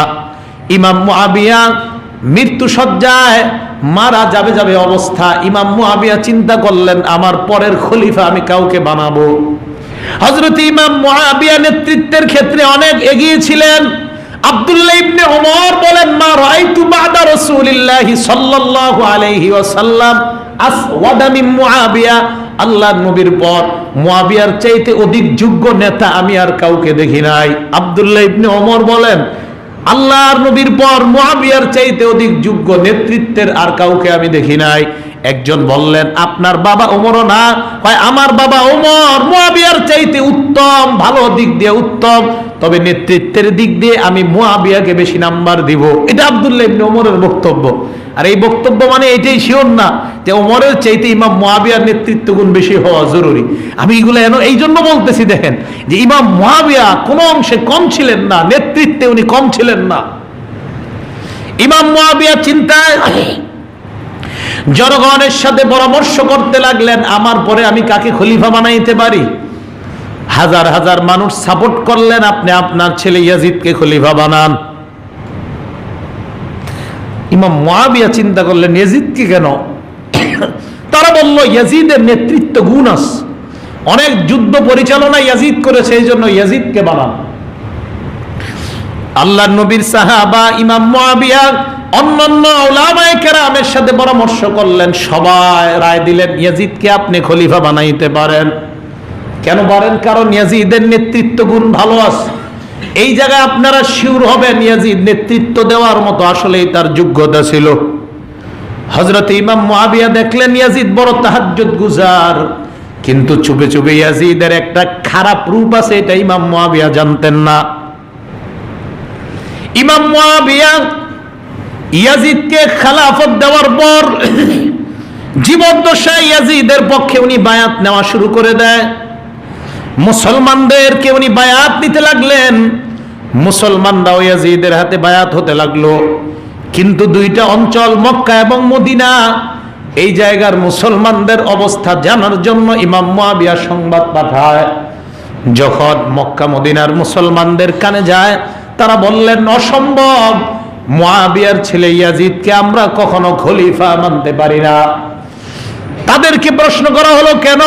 ইমাম মুআবিয়া মৃত্যু সজ্জায় মারা যাবে যাবে অবস্থা। ইমাম মুআবিয়া চিন্তা করলেন আমার পরের খলিফা আমি কাউকে বানাবো। হযরত ইমাম মুআবিয়া নেতৃত্বের ক্ষেত্রে অনেক এগিয়ে ছিলেন। আব্দুল্লাহ ইবনে ওমর বলেন মা রাআইতু বাদা রাসূলিল্লাহি সাল্লাল্লাহু আলাইহি ওয়াসাল্লাম আসওয়াদা মিন মুআবিয়া, আল্লাহর নবীর পর মুআবিয়ার চাইতে অধিক যোগ্য নেতা আমি আর কাউকে দেখি নাই। আব্দুল্লাহ ইবনে ওমর বলেন আল্লাহর নবীর পর মুআবিয়ার চাইতে অধিক যোগ্য নেতৃত্বের আর কাউকে আমি দেখি নাই। একজন বললেন আপনার বাবা ওমরও না, হয় আমার বাবা ওমর মুআবিয়ার চাইতে উত্তম, ভালো দিক দিয়ে উত্তম, তবে নেতৃত্বের দিক দিয়ে আমি মুআবিয়াকে বেশি নাম্বার দিব। এটা আব্দুল্লাহ ইবনে ওমরের বক্তব্য। আর এই বক্তব্য মানে এটাই শিওর না যে ওমরের চাইতে ইমাম মুআবিয়ার নেতৃত্ব গুণ বেশি হওয়া জরুরি। আমি এগুলো এই জন্য বলতেছি, দেখেন যে ইমাম মুআবিয়া কোন অংশে কম ছিলেন না, নেতৃত্বে উনি কম ছিলেন না। ইমাম মুআবিয়া চিন্তায় জনগণের সাথে পরামর্শ করতে লাগলেন আমার পরে আমি কাকে খলিফা বানাইতে পারি। হাজার হাজার মানুষ সাপোর্ট করলেন আপনি আপনার ছেলে ইয়াজিদকে খলিফা বানান। ইমাম মুআবিয়া চিন্তা করলেন ইয়াজিদকে কেন? তারা বলল ইয়াজিদের নেতৃত্ব গুণ আছে, অনেক যুদ্ধ পরিচালনা ইয়াজিদ করেছে, এই জন্য ইয়াজিদকে বানান। আল্লাহর নবীর সাহাবা ইমাম মুআবিয়া অন্যান্য উলামায়ে কেরামের সাথে পরামর্শ করলেন, সবাই রায় দিলেন ইয়াজিদকে আপনি খলিফা বানাইতে পারেন। কেন পারেন? কারণ ইয়াজিদের নেতৃত্ব গুণ ভালো আছে। এই জায়গায় আপনারা শিওর হবেন ইয়াজিদ নেতৃত্ব দেওয়ার মতো আসলেই তার যোগ্যতা ছিল। হযরত ইমাম মুআবিয়া দেখলেন ইয়াজিদ বড় তাহাজ্জুদ গুজার, কিন্তু চুপে চুপে ইয়াজিদের একটা খারাপ রূপ আছে, এটা ইমাম মুআবিয়া জানতেন না। ইমাম মুআবিয়া ইয়াজিদকে খেলাফত দেওয়ার পর জীবদ্দশায় ইয়াজিদের পক্ষে উনি বায়াত নেওয়া শুরু করে দেয়। মুসলমানদেরকে উনি বায়াত দিতে লাগলেন, মুসলমানরাও ইয়াজিদের হাতে বায়াত হতে লাগলো। কিন্তু দুইটা অঞ্চল মক্কা এবং মদিনা, এই জায়গার মুসলমানদের অবস্থা জানার জন্য ইমাম মুআবিয়া সংবাদ পাঠায়। যখন মক্কা মদিনার মুসলমানদের কানে যায়, তারা বললেন অসম্ভব, মুআবিয়ার ছেলে ইয়াজিদকে আমরা কখনো খলিফা মানতে পারি না। তাদেরকে প্রশ্ন করা হলো কেন?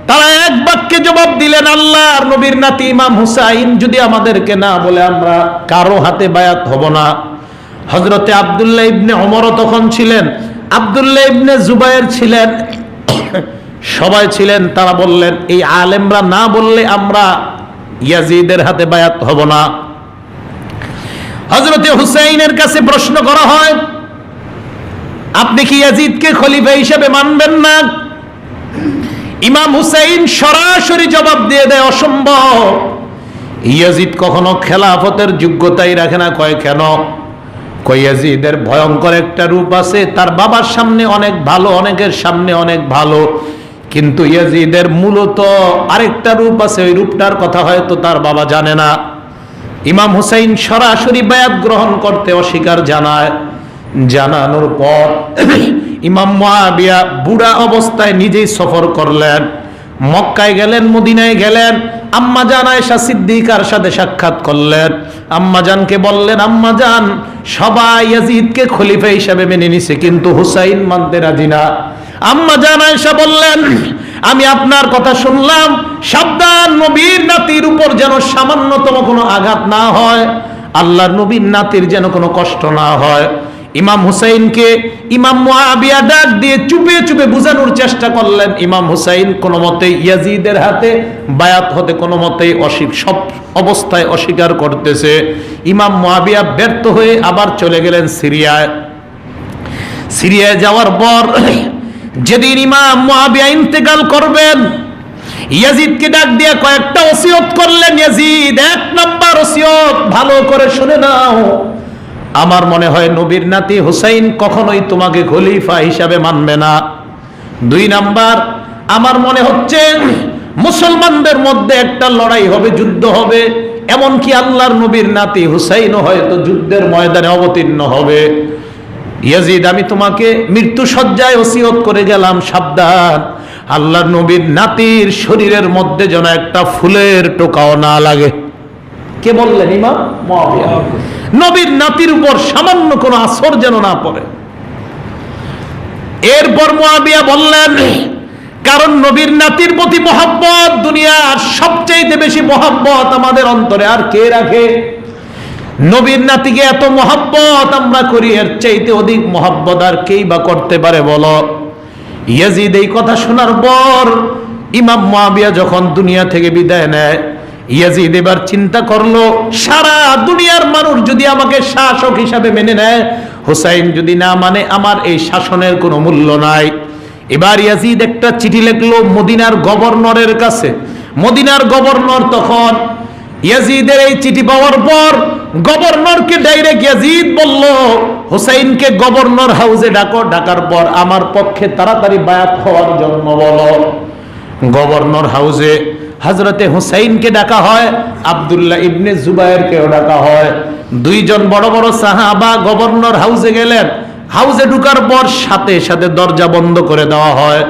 তারা এক বাক্যে জবাব দিলেন আল্লাহর নবীর নাতি ইমাম হুসাইন যদি আমাদেরকে না বলে আমরা কারো হাতে বায়াত হব না। হযরতে আব্দুল্লাহ ইবনে ওমরও তখন ছিলেন, আব্দুল্লাহ ইবনে জুবায়ের ছিলেন, সবাই ছিলেন। তারা বললেন এই আলেমরা না বললে আমরা ইয়াজিদের হাতে বায়াত হব না। হযরতে হুসাইনের কাছে প্রশ্ন করা হয় আপনি কি ইয়াজিদকে খলিফা হিসেবে মানবেন না? ইমাম হুসাইন সরাসরি জবাব দিয়ে দেয় অসম্ভব, ইয়াজিদ কখনো খেলাফতের যোগ্যতাই রাখে না। কয় কেন? কয় ইয়াজিদের ভয়ঙ্কর একটা রূপ আছে, তার বাবার সামনে অনেক ভালো, অনেকের সামনে অনেক ভালো, কিন্তু ইয়াজিদের মূলত আরেকটা রূপ আছে, ওই রূপটার কথা হয়তো তার বাবা জানে না। ইমাম হুসাইন সরাসরি বায়াত গ্রহণ করতে অস্বীকার জানায়। জানানোর পর ইমাম মুআবিয়া বুড়া অবস্থায় নিজেই সফর করলেন, মক্কায় গেলেন, মদিনায় গেলেন, আম্মাজান আয়েশা সিদ্দিকার সাথে সাক্ষাৎ করলেন। আম্মাজানকে বললেন আম্মাজান সবাই ইয়াজিদকে খলিফা হিসেবে মেনে নিছে, কিন্তু হুসাইন মানতে রাজি না। আম্মাজান আয়েশা বললেন আমি আপনার কথা শুনলাম, সাবধান নবীর নাতির উপর যেন সামান্যতম কোনো আঘাত না হয়, আল্লাহর নবীর নাতির যেন কোনো কষ্ট না হয়। ইমাম হুসাইনকে ইমাম মুআবিয়া ডাক দিয়ে চুপে চুপে বুঝানোর চেষ্টা করলেন। ইমাম হুসাইন কোনো মতেই ইয়াজিদের হাতে বায়াত হতে কোনো মতেই সব অবস্থায় অস্বীকার করতেছে। ইমাম মুআবিয়া ব্যর্থ হয়ে আবার চলে গেলেন সিরিয়ায়। সিরিয়ায় যাওয়ার পর যেদিন ইমাম মুআবিয়া ইন্তেকাল করবেন, ইয়াজিদকে ডাক দিয়ে কয়েকটা ওসিয়ত করলেন। ইয়াজিদ, এক নাম্বার ওসিয়ত ভালো করে শুনে নাও, আমার মনে হয় নবীর নাতি হুসাইন কখনোই তোমাকে খলিফা হিসাবে মানবে না। 2 নাম্বার, আমার মনে হচ্ছে মুসলমানদের মধ্যে একটা লড়াই হবে, যুদ্ধ হবে, এমনকি আল্লাহর নবীর নাতি হুসাইনও হয়তো যুদ্ধের ময়দানে অবতীর্ণ হবে। ইয়াজিদ, আমি তোমাকে মৃত্যু সজ্জায় ওসিয়ত করে গেলাম, সাবধান, আল্লাহর নবীর নাতির শরীরের মধ্যে যেন একটা ফুলের টোকাও না লাগে। কে বললেন? ইমাম মুআবিয়া। নবীর নাতির উপর সামান্য কোনো আসর যেন না পড়ে। এরপর মুআবিয়া বললেন, কারণ নবীর নাতির প্রতি মহব্বত দুনিয়ার সবচেয়ে বেশি মহব্বত আমাদের অন্তরে আর কে রাখে? নবীর নাতিকে এত মহব্বত আমরা করি, এর চাইতে অধিক মহব্বত আর কেই বা করতে পারে বলো? ইয়াজিদ এই কথা শোনার পর ইমাম মুআবিয়া যখন দুনিয়া থেকে বিদায় নেয়, ইয়াজিদ এবার চিন্তা করলো, সারা দুনিয়ার মানুষ যদি আমাকে শাসক হিসাবে মেনে নেয়, হুসাইন যদি না মানে, আমার এই শাসনের কোনো মূল্য নাই। এবার ইয়াজিদ একটা চিঠি লিখলো মদিনার গভর্নরের কাছে। মদিনার গভর্নর তখন ইয়াজিদের এই চিঠি পাওয়ার পর গভর্নরকে ডাইরেক্ট ইয়াজিদ বলল, হুসাইনকে গভর্নর হাউসে ডাকো, ডাকার পর আমার পক্ষে তাড়াতাড়ি বায়াত হওয়ার জন্য বলো। গভর্নর হাউসে হযরতে হুসাইনকে ডাকা হয়, আব্দুল্লাহ ইবনে জুবায়েরকেও ডাকা হয়। দুইজন বড় বড় সাহাবা গভর্নর হাউসে গেলেন। হাউসে ঢুকার পর সাথে সাথে দরজা বন্ধ করে দেওয়া হয়।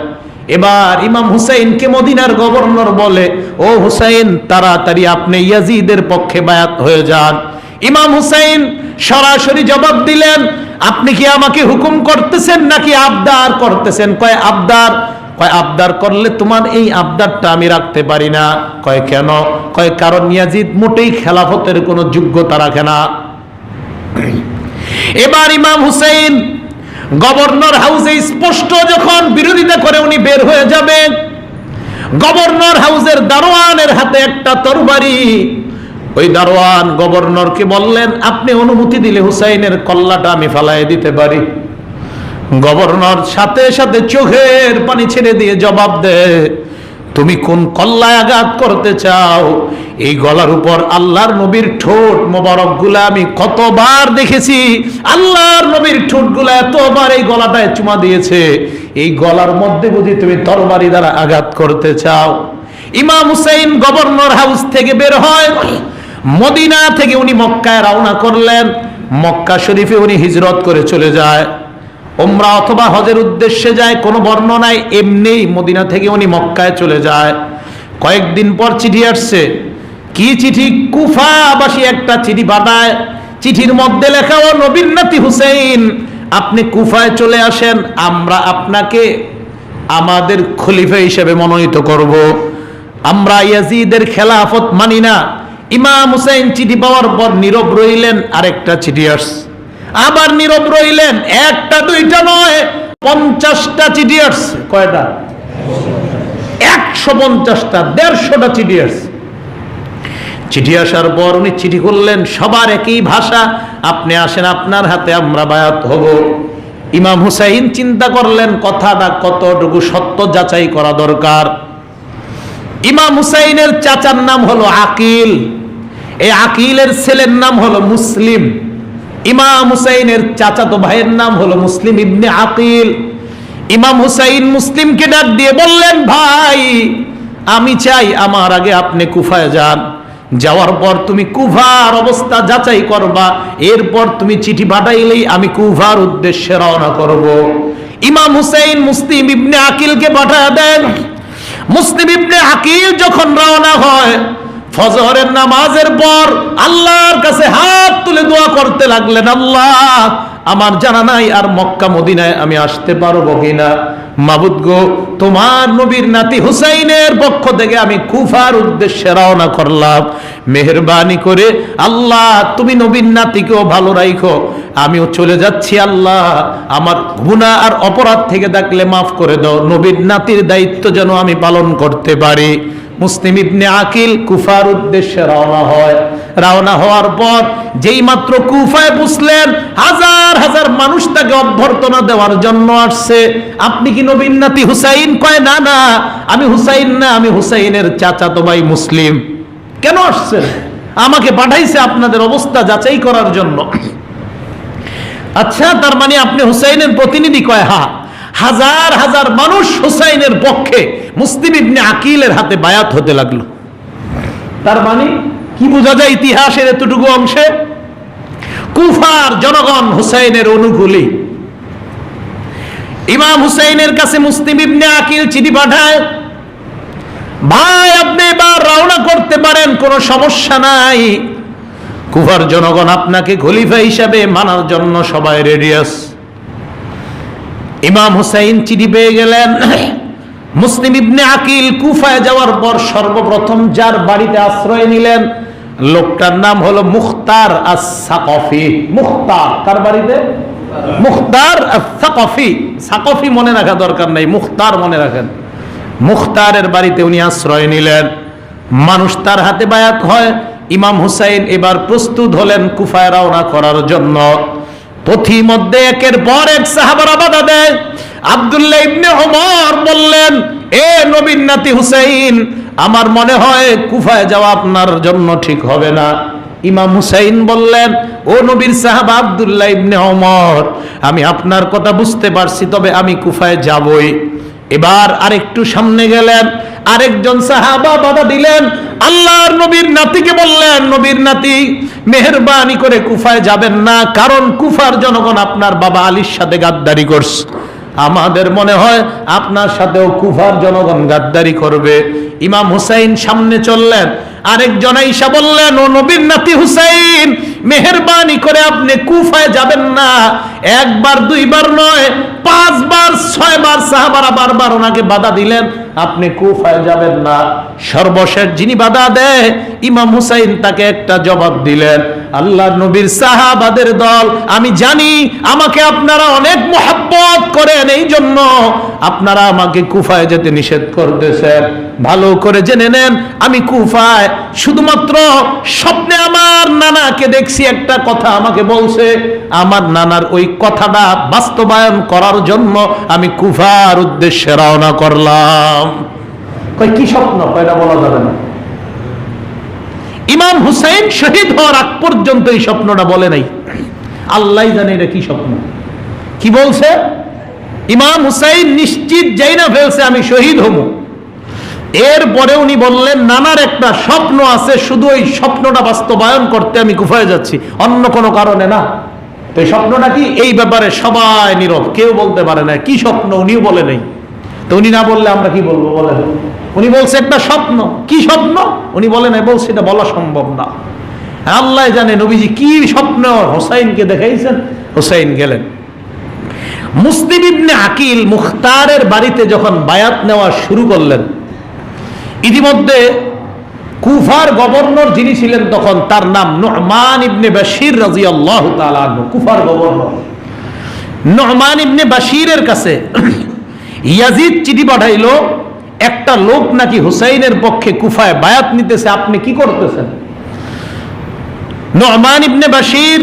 এবার ইমাম হুসাইনকে মদিনার গভর্নর বলে, ও হুসাইন, তাড়াতাড়ি আপনি ইয়াজিদের পক্ষে বায়াত হয়ে যান। ইমাম হুসাইন সরাসরি জবাব দিলেন, আপনি কি আমাকে হুকুম করতেছেন নাকি আবদার করতেছেন? কয় আবদার। কয় আবদার করলে তোমার এই আবদারটা আমি রাখতে পারি না। কয় কেন? কয় কারণ ইয়াজিদ মোটেই খেলাফতের কোনো যোগ্যতা রাখে না। এবার ইমাম হুসাইন গভর্নর হাউসে স্পষ্ট যখন বিরোধিতা করে উনি বের হয়ে যাবেন, গভর্নর হাউসের দারোয়ানের হাতে একটা তরবারি। ওই দারোয়ান গভর্নরকে বললেন, আপনি অনুমতি দিলে হুসাইনের কল্লাটা আমি ফালায় দিতে পারি। গভর্নর সাথে সাথে চোখের পানি ছেড়ে দিয়ে জবাব দেয়, তুমি কোন কল্লায় আঘাত করতে চাও? এই গলার উপর আল্লাহর নবীর ঠোঁট মোবারক গুলা আমি কতবার দেখেছি। আল্লাহর নবীর ঠোঁট গুলা এতবার এই গলাটায় চুমা দিয়েছে, এই গলার মধ্যে বুঝি তুমি তরবারি দ্বারা আঘাত করতে চাও? ইমাম হুসাইন গভর্নর হাউস থেকে বের হয়। মদিনা থেকে উনি মক্কায় রওনা করলেন। মক্কা শরীফে উনি হিজরত করে চলে যায়, উমরা অথবা হজের উদ্দেশ্যে যায়, কোনো বর্ণনায় এমনি মদিনা থেকে উনি মক্কায় চলে যায়। কয়েকদিন পর চিঠি আসছে। কি চিঠি? কুফাবাসী একটা চিঠি পাঠায়। চিঠির মধ্যে লেখা, ও নবীর নাতি হুসাইন, আপনি কুফায় চলে আসেন, আমরা আপনাকে আমাদের খলিফা হিসেবে মনোনীত করব। আমরা ইয়াজিদের খেলাফত মানি না। ইমাম হুসাইন চিঠি পাওয়ার পর নীরব রইলেন। আরেকটা চিঠি আসছে, আবার নীরব রইলেন। একটা দুইটা নয়, 50টা চিঠি আসছে। কয়টা? 150টা, 150টা চিঠি আসছে। চিঠি আসার পর উনি চিঠি করলেন, সবার একই ভাষা, আপনি আসেন, আপনার হাতে আমরা বায়াত হব। ইমাম হুসাইন চিন্তা করলেন কথাটা কতটুকু সত্য যাচাই করা দরকার। ইমাম হুসাইনের চাচার নাম হলো আকিল, এই আকিলের ছেলের নাম হলো মুসলিম। ইমাম হুসাইনের চাচাতো ভাইয়ের নাম হলো মুসলিম ইবনে আকিল। ইমাম হুসাইন মুসলিমকে ডাক দিয়ে বললেন, ভাই, আমি চাই আমার আগে আপনি কুফায় যান, যাওয়ার পর তুমি কুফার অবস্থা যাচাই করবা, এরপর তুমি চিঠি পাঠাইলেই আমি কুফার উদ্দেশ্যে রওনা করব। ইমাম হুসাইন মুসলিম ইবনে আকিলকে পাঠিয়ে দেন। মুসলিম ইবনে আকিল যখন রওনা হয়, ফজরের নামাজের পর আল্লাহর কাছে হাত তুলে দোয়া করতে লাগলেন, আল্লাহ, আমার জানা নাই আর মক্কা মদিনায় আমি আসতে পারবো কিনা। মাবুদ গো, তোমার নবীর নাতি হুসাইনের পক্ষ থেকে আমি কুফার উদ্দেশ্যে রওনা করলাম, মেহেরবানি করে আল্লাহ তুমি নবীর নাতিকেও ভালো রাখো, আমিও চলে যাচ্ছি। আল্লাহ, আমার গুনাহ আর অপরাধ থেকে থাকলে মাফ করে দাও, নবীর নাতির দায়িত্ব যেন আমি পালন করতে পারি। মুসলিম ইবনে আকিল কুফার উদ্দেশ্যে রওনা হয়। রওনা হওয়ার পর যেই মাত্র কুফায় পৌঁছলেন, হাজার হাজার মানুষ তাকে অভ্যর্থনা দেওয়ার জন্য আসছে। আপনি কি নবীর নাতি হুসাইন? কয় না না, আমি হুসাইন না, আমি হুসাইনের চাচাতো ভাই মুসলিম। কেন আসছেন? আমাকে পাঠাইছে আপনাদের অবস্থা যাচাই করার জন্য। আচ্ছা, তার মানে আপনি হুসাইনের প্রতিনিধি? কয় হ্যাঁ। হাজার হাজার মানুষ হুসাইনের পক্ষে মুসলিম ইবনে আকিলের হাতে বায়াত হতে লাগলো। তার মানে কি বোঝা যায় ইতিহাসের এতটুকু অংশে? কুফার জনগণ হুসাইনের অনুকূলী। ইমাম হুসাইনের কাছে মুসলিম ইবনে আকিল চিঠি পাঠায়, ভাই, আপনি এবার রওনা করতে পারেন, কোনো সমস্যা নাই। কুফার জনগণ আপনাকে খলিফা হিসাবে মানার জন্য সবাই রেডি আছে। ইমাম হুসাইন চিঠি পেয়ে গেলেন। মুসলিম ইবনে আকিল কুফায় যাওয়ার পর সর্বপ্রথম যার বাড়িতে আশ্রয় নিলেন, লোকটার নাম হলো মুখতার আস-সাকফি। মুখতার কার বাড়িতে? মুখতার আস-সাকফি। সাকফি মনে রাখা দরকার নাই, মুখতার মনে রাখেন। মুখতারের বাড়িতে উনি আশ্রয় নিলেন। মানুষ তার হাতে বায়াত হয়। ইমাম হুসাইন এবার প্রস্তুত হলেন কুফায় রওনা করার জন্য। পথিমধ্যে একের পর এক সাহাবারা বাধা দেয়। আব্দুল্লাহ ইবনে ওমর বললেন, এ নবীর নাতি হুসাইন, আমার মনে হয় কুফায় যাওয়া আপনার জন্য ঠিক হবে না। ইমাম হুসাইন বললেন, ও নবীর সাহাবা আব্দুল্লাহ ইবনে ওমর, আমি আপনার কথা বুঝতে পারছি, তবে আমি কুফায় যাবই। এবার আরেকটু সামনে গেলেন, আরেকজন সাহাবা বাধা দিলেন। আল্লাহর নবীর নাতিকে বললেন, নবীর নাতি, মেহেরবানি করে কুফায় যাবেন না, কারণ কুফার জনগণ আপনার বাবা আলীর সাথে গাদ্দারি করছে। আমাদের মনে হয় আপনার সাথেও কুফার জনগণ গাদ্দারি করবে। ইমাম হুসাইন সামনে চললেন। আরেকজন আয়েশা বললেন, ও নবীর নাতি হুসাইন, মেহেরবানি করে আপনি কুফায় যাবেন না। একবার দুইবার নয়, 5 বার 6 বার সাহাবারা বারবার ওনাকে বাধা দিলেন, আপনি কুফায় যাবেন না। সর্বশেষ যিনি বাধা দেয়, ইমাম হুসাইন তাকে একটা জবাব দিলেন, আল্লাহর নবীর সাহাবাদের দল, আমি জানি আমাকে আপনারা অনেক মোহাব্বত করেন, এই জন্য আপনারা আমাকে কুফায় যেতে নিষেধ করতেছেন। ভালো করে জেনে নেন, আমি কুফায় শুধুমাত্র স্বপ্নে আমার নানাকে দেখছি, একটা কথা আমাকে বলছে, আমার নানার ওই কথাটা বাস্তবায়ন করার জন্য আমি কুফার উদ্দেশ্যে রওনা করলাম। কই কি স্বপ্ন? কয়টা বলা যাবে না। ইমাম হুসাইন শহীদ হওয়ার আগ পর্যন্ত এই স্বপ্নটা বলে নাই। আল্লাহ জানে এটা কি স্বপ্ন। কি বলছে? ইমাম হুসাইন নিশ্চিত যাই না ফেলছে আমি শহীদ হব। এরপরে উনি বললেন, নানার একটা স্বপ্ন আছে, শুধু ওই স্বপ্নটা বাস্তবায়ন করতে আমি কুফায় যাচ্ছি, অন্য কোনো কারণে না। তো এই স্বপ্নটা কি? এই ব্যাপারে সবাই নীরব, কেউ বলতে পারে না কি স্বপ্ন, উনিও বলে নাই। তো উনি না বললে আমরা কি বলবো বলেন? উনি বলছে একটা স্বপ্ন। কি স্বপ্ন? উনি বলে নাই, বলছে এটা বলা সম্ভব না। আল্লাহ জানে নবীজি কি স্বপ্ন হোসাইনকে দেখাইছেন। হোসাইন গেলেন। মুসলিম ইবনে আকিল মুখতারের বাড়িতে যখন বায়াত নেওয়া শুরু করলেন, ইতিমধ্যে কুফার গভর্নর যিনি ছিলেন তখন, তার নাম নু'মান ইবনে বাশির রাদিয়াল্লাহু তাআলা আনহু। কুফার গভর্নর নু'মান ইবনে বাশিরের কাছে ইয়াজিদ চিঠি পাঠাইলো, একটা লোক নাকি হুসাইনের পক্ষে কুফায় বায়াত নিতেছে, আপনি কি করতেছেন? নু'মান ইবনে বাশির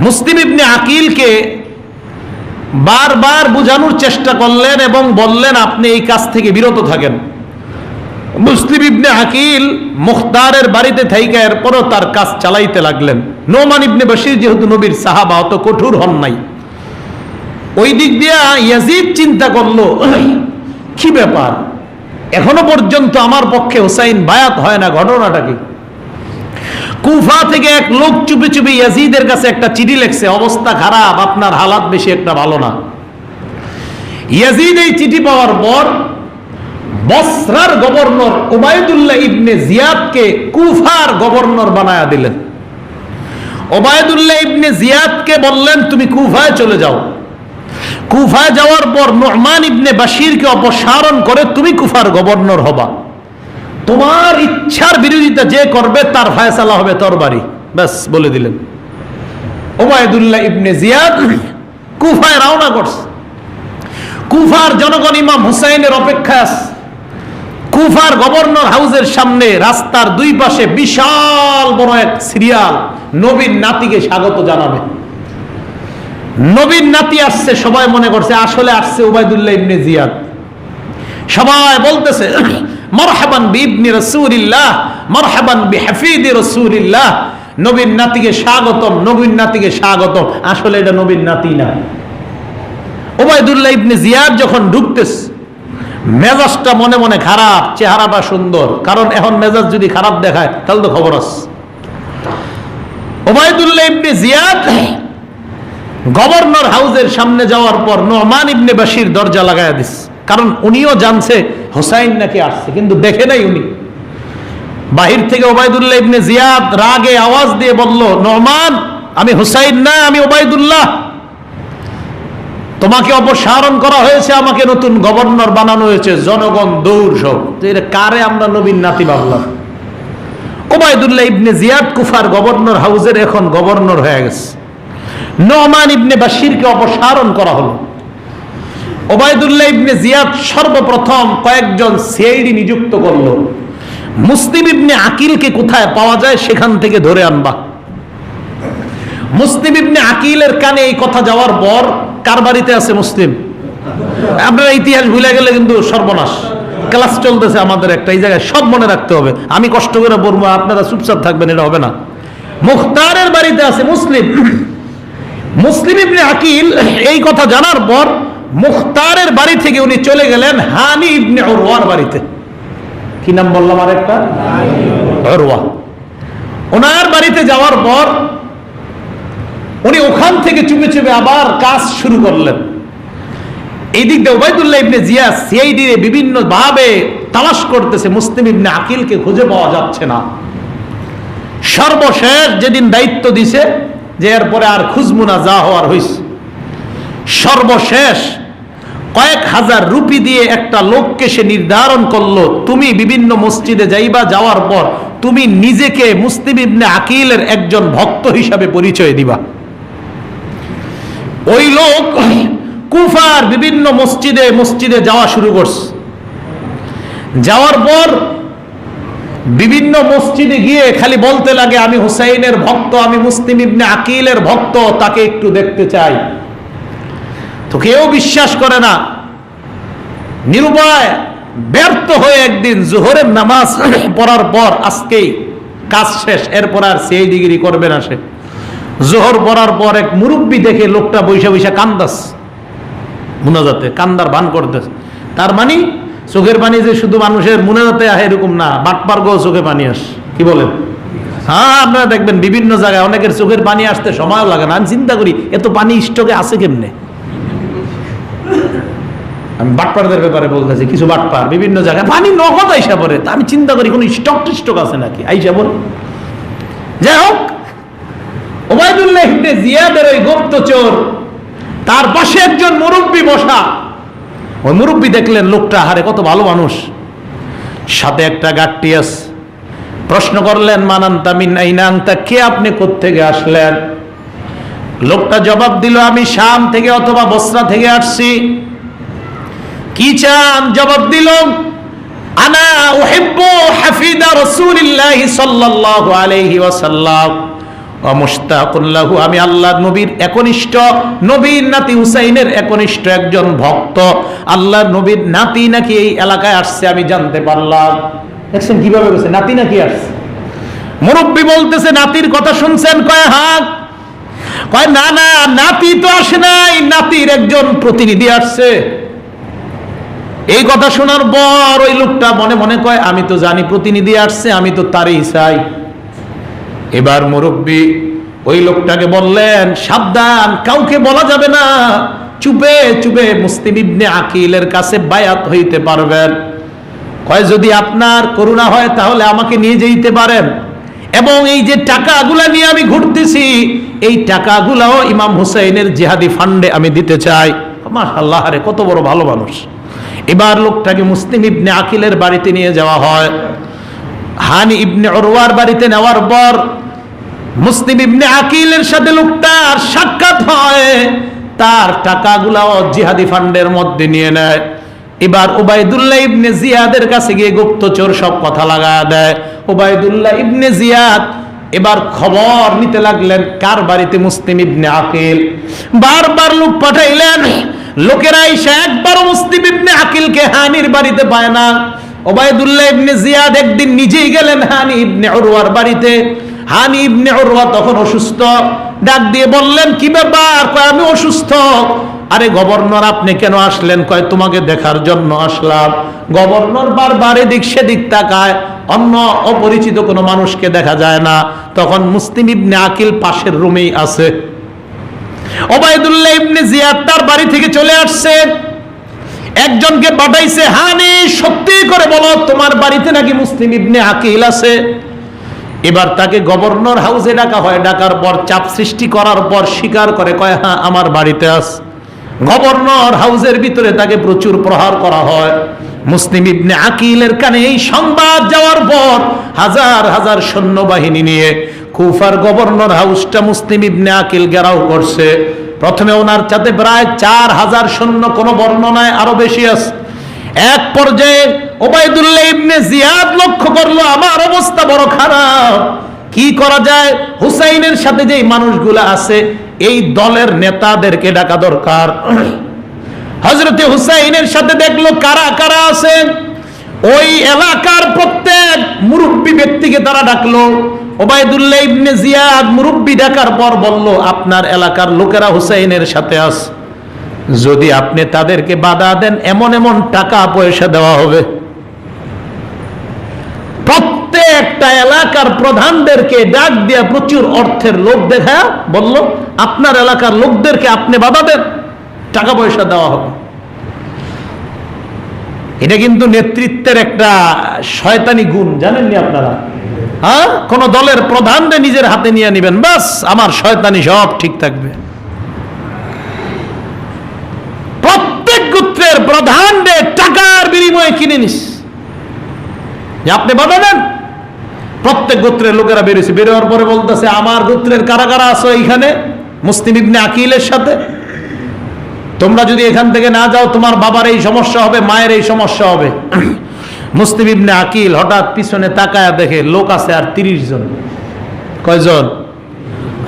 মুসলিম ইবনে আকিলকে বারবার বোঝানোর চেষ্টা করলেন এবং বললেন, আপনি এই কাজ থেকে বিরত থাকেন। মুসলিম ইবনে আকিল মুখতারের বাড়িতে থাইকা এরপরও তার কাজ চালাইতে লাগলেন। নু'মান ইবনে বাশির যেহেতু নবীর সাহাবা, অত কঠোর হন নাই। ওই দিক দিয়া ইয়াজিদ চিন্তা করলো, কি ব্যাপার, এখনো পর্যন্ত আমার পক্ষে হুসাইন বায়াত হয় না, ঘটনাটা কি? কুফা থেকে এক লোক চুপি চুপি ইয়াজিদের কাছে একটা চিঠি লিখছে, অবস্থা খারাপ, আপনার হালাত বেশি একটা ভালো না। ইয়াজিদ এই চিঠি পাওয়ার পর বসরার গভর্নর ওবায়দুল্লাহ ইবনে জিয়াদকে কুফার গভর্নর বানায়া দিলেন। ওবায়দুল্লাহ ইবনে জিয়াদকে বললেন, তুমি কুফায় চলে যাও। কুফায় যাওয়ার পর নু'মান ইবনে বাশিরকে অপসারণ করে তুমি কুফার গভর্নর হবা। তোমার ইচ্ছার বিরোধিতা যে করবে তার ফয়সালা হবে তরবারি। ব্যাস বলে দিলেন। ওবায়দুল্লাহ ইবনে জিয়াদ কুফায় রওনা করছে। কুফার জনগণ ইমাম হুসাইনের অপেক্ষায় আছে। কুফার গভর্নর হাউসের সামনে রাস্তার দুই পাশে বিশাল বড় এক সিরিয়াল, নবীর নাতিকে স্বাগত জানাবে। নবীর নাতি আসছে, সবাই মনে করছে আসলে আসছে ওবায়দুল্লাহ ইবনে জিয়াদ। সবাই বলতেছে, মারহাবান বিইবনি রাসূলিল্লাহ, মারহাবান বিহাফিদি রাসূলিল্লাহ, নবীর নাতিকে স্বাগতম, নবীর নাতিকে স্বাগতম। আসলে এটা নবীর নাতি না। ওবায়দুল্লাহ ইবনে জিয়াদ যখন ঢুকতেছে, মেজাজটা মনে মনে খারাপ, চেহারাটা সুন্দর, কারণ এখন মেজাজ যদি খারাপ দেখায় তাহলে তো খবর আছে। ওবায়দুল্লাহ ইবনে জিয়াদ গভর্নর হাউসের সামনে যাওয়ার পর নু'মান ইবনে বাশির দরজা লাগায়া দিস, কারণ উনিও জানছে হোসাইন নাকি আসছে, কিন্তু দেখে নাই উনি। বাহির থেকে ওবায়দুল্লাহ ইবনে জিয়াদ রাগে আওয়াজ দিয়ে বলল, নোমান, আমি হুসাইন না, আমি ওবায়দুল্লাহ। তোমাকে অপসারণ করা হয়েছে, আমাকে নতুন গভর্নর বানানো হয়েছে। জনগণ দৌড় সব। কারে আমরা নবীন নাতি ভাবলাম? ওবায়দুল্লাহ ইবনে জিয়াদ কুফার গভর্নর হাউসের এখন গভর্নর হয়ে গেছে। নোমান ইবনে বাশিরকে অপসারণ করা হলো। ওবায়দুল্লাহ ইবনে জিয়াদ সর্বপ্রথম কয়েকজন সিআইডি নিযুক্ত করলো। মুসলিম ইবনে আকিলকে কোথায় পাওয়া যায় সেখান থেকে ধরে আনবা। মুসলিম ইবনে আকিলের কানে এই কথা যাওয়ার পর, কার বাড়িতে আছে মুসলিম? আপনারা ইতিহাস ভুলে গেলে কিন্তু সর্বনাশ। ক্লাস চলতেছে আমাদের একটা, এই জায়গায় সব মনে রাখতে হবে। আমি কষ্ট করে বলবো, আপনারা চুপচাপ থাকবেন, এটা হবে না। মুখতারের বাড়িতে আছে মুসলিম। মুসলিম ইবনে আকিল এই কথা জানার পর মুখতারের বাড়ি থেকে উনি চলে গেলেন হানি ইবনে উরওয়ার বাড়িতে। কি নাম বললাম আরেকটা? উরওয়া। ওনার বাড়িতে যাওয়ার পর উনি ওখান থেকে চুপে চুপে আবার কাজ শুরু করলেন। এই দিক দিয়ে ওবায়দুল্লাহ ইবনে জিয়াদ সিআইডি বিভিন্ন ভাবে তালাশ করতেছে, মুসলিম ইবনে আকিলকে খুঁজে পাওয়া যাচ্ছে না। সর্বশেষ যেদিন দায়িত্ব দিছে যে এরপরে আর খুঁজবো না, যা হওয়ার হইছে, সর্বশেষ কয়েক হাজার রুপি দিয়ে একটা লোককে সে নির্ধারণ করলো, তুমি বিভিন্ন মসজিদে যাইবা, যাওয়ার পর তুমি নিজেকে মুসলিম ইবনে আকিলের একজন ভক্ত হিসাবে পরিচয় দিবা। ওই লোক কুফার বিভিন্ন মসজিদে মসজিদে যাওয়া শুরু করছে। যাওয়ার পর বিভিন্ন মসজিদে গিয়ে খালি বলতে লাগে, আমি হুসাইনের ভক্ত, আমি মুসলিম ইবনে আকিলের ভক্ত, তাকে একটু দেখতে চাই। তো কেউ বিশ্বাস করে না। নিরুপায় ব্যর্থ হয়ে একদিন জোহরের নামাজ পড়ার পর, আজকেই কাজ শেষ, এরপর আর সেই ডিগ্রি করবে না সে। জোহর পড়ার পর এক মুরব্বী দেখে লোকটা বৈশা বৈশা কান্দাস, মুনাজাতে কান্দার ভান করতেছে। তার মানে চোখের পানি যে শুধু মানুষের মুনাজাতে আহে এরকম না, বাটপার গো চোখে পানি আস। কি বলেন? হ্যাঁ, আপনারা দেখবেন বিভিন্ন জায়গায় অনেকের চোখের পানি আসতে সময়ও লাগে না। আমি চিন্তা করি এত পানি স্টকে আছে কেমনে। আমি বাটপারদের ব্যাপারে বলতেছি, কিছু বাটপার বিভিন্ন জায়গায় পানি নগদ আইসা পড়ে। তা আমি চিন্তা করি কোন স্টক টিস্টক আছে নাকি, আইসা পড়ে। যাই হোক, ওবায়দুল্লাহ ইবনে জিয়াদের ওই গুপ্তচর, তার পাশে একজন মুরব্বী বসা। ওই মুরব্বী দেখলেন লোকটা হারে কত ভালো মানুষ, সাথে একটা গাট্টি আছে। প্রশ্ন করলেন, মানান্তা মিন আইনা আনতা, কে আপনি কোত্থেকে আসলেন? লোকটা জবাব দিল, আমি শাম থেকে অথবা বসরা থেকে আসছি। কি চান? জবাব দিল, আনা উহিব্বু হাফিদা রাসূলিল্লাহি সাল্লাল্লাহু আলাইহি ওয়াসাল্লাম ওয়া মুশতাকুন লাহু, আমি আল্লাহর নবীর একনিষ্ঠ, নবীর নাতি হুসাইনের একনিষ্ঠ একজন ভক্ত। আল্লাহর নবীর নাতি নাকি এই এলাকায় আসছে, আমি জানতে পারলাম। দেখছেন কিভাবে বলছে, নাতি নাকি আসছে। মুরব্বী বলতেছে, নাতির কথা শুনছেন? কয় হ্যাঁ। কয় না না, নাতি তো আসে নাই, নাতির একজন প্রতিনিধি আসছে। এই কথা শোনার পর ওই লোকটা মনে মনে কয়, আমি তো জানি প্রতিনিধি আসছে, আমি তো তারই চাই। এবার মুরব্বী ওই লোকটাকে বললেন, সাবধান, কাউকে বলা যাবে না, চুপে চুপে মুসলিম ইবনে আকিলের কাছে বায়াত হইতে পারবেন। কয় যদি আপনার করুণা হয় তাহলে আমাকে নিয়ে যেতে পারেন, এবং এই যে টাকাগুলা নিয়ে আমি ঘুরতেছি, এই টাকাগুলাও ইমাম হুসাইনের জিহাদি ফান্ডে আমি দিতে চাই। মাশাআল্লাহ, রে কত বড় ভালো মানুষ। এবার লোকটাকে মুসলিম ইবনে আকিলের বাড়িতে নিয়ে যাওয়া হয়। হানি ইবনে উরওয়ার বাড়িতে নেওয়ার পর মুসলিম ইবনে আকিলের সাথে লোকটার সাক্ষাৎ হয়, তার টাকাগুলাও জিহাদি ফান্ডের মধ্যে নিয়ে নেয়। এবার ওবায়দুল্লাহ ইবনে জিয়াদের কাছে গিয়ে গুপ্তচর সব কথা লাগায় দেয়। ওবায়দুল্লাহ ইবনে জিয়াদ এবার খবর নিতে লাগলেন কার বাড়িতে? মুসলিম ইবনে আকিল। বারবার লোক পাঠাইলেন, লোকেরা এসে একবারও মুসলিম ইবনে আকিলকে হানির বাড়িতে পায় না। ওবায়দুল্লাহ ইবনে জিয়াদ একদিন নিজেই গেলেন হানি ইবনে উরওয়ার বাড়িতে। হানি ইবনে উরওয়া তখন অসুস্থ। ডাক দিয়ে বললেন, কি ব্যাপার? কয় আমি অসুস্থ। আরে গভর্নর, আপনি কেন আসলেন? কয় তোমাকে দেখার জন্য আসলাম। গভর্নর বারবার এদিক সেদিক তাকায়, অন্য অপরিচিত কোনো মানুষকে দেখা যায় না। তখন মুসলিম ইবনে আকিল পাশের রুমেই আছে। ওবায়দুল্লাহ ইবনে জিয়াদ তার বাড়ি থেকে চলে আসছে। একজনকে পাঠাইছে, হানি সত্যি করে বলো তোমার বাড়িতে নাকি মুসলিম ইবনে আকিল আছে। এবার তাকে গভর্নর হাউসে ডাকা হয়, ডাকার পর চাপ সৃষ্টি করার পর স্বীকার করে, কয় হ্যাঁ আমার বাড়িতে আছে। গভর্নর হাউসের ভিতরে তাকে প্রচুর প্রহার করা হয়। মুসলিম ইবনে আকিলের কানে এই সংবাদ যাওয়ার পর হাজার হাজার সৈন্যবাহিনী নিয়ে কুফার গভর্নর হাউসটা মুসলিম ইবনে আকিল ঘেরাও করছে। প্রথমে ওনার সাথে প্রায় 4000 সৈন্য, কোন বর্ণনায় আরো বেশি আছে। এক পর্যায়ে ওবাইদুল্লাহ ইবনে জিয়াদ লক্ষ্য করলো আমার অবস্থা বড় খারাপ, কি করা যায়? হুসাইনের সাথে যে মানুষগুলো আছে এই দলের নেতাদেরকে ডাকা দরকার। হযরতে হুসাইনের সাথে দেখলো কারা কারা আছে, ওই এলাকার প্রত্যেক মুরব্বী ব্যক্তিকে তারা ডাকলো। ওবাইদুল্লাহ ইবনে জিয়াদ মুরব্বী ডাকার পর বলল, আপনার এলাকার লোকেরা হুসাইনের সাথে আছে, যদি আপনি তাদেরকে বাধা দেন এমন এমন টাকা পয়সা দেওয়া হবে। প্রত্যেকটা এলাকার প্রধানদেরকে ডাক দিয়া প্রচুর অর্থের লোক দেখা বলল, আপনার এলাকার লোকদেরকে আপনি বাধা দেন, টাকা পয়সা দেওয়া হবে। এটা কিন্তু নেতৃত্বের একটা শয়তানি গুণ, জানেননি আপনারা? হ্যাঁ, কোন দলের প্রধানদের নিজের হাতে নিয়ে নেবেন, বাস আমার শয়তানি সব ঠিক থাকবে। প্রত্যেক গোত্রের প্রধানদের টাকার বিনিময়ে কিনে নিস যে আপনি বাধা দেন। প্রত্যেক গোত্রের লোকেরা বেরিয়েছে, বেরোয়ার পরে বলতেছে, আমার গোত্রের কারা কারা আছো এইখানে মুসলিম ইবনে আকিলের সাথে? তোমরা যদি এখান থেকে না যাও তোমার বাবার এই সমস্যা হবে, মায়ের এই সমস্যা হবে। মুসলিম ইবনে আকিল হঠাৎ পিছনে তাকায়া দেখে লোক আছে আর 30 জন। কয়জন?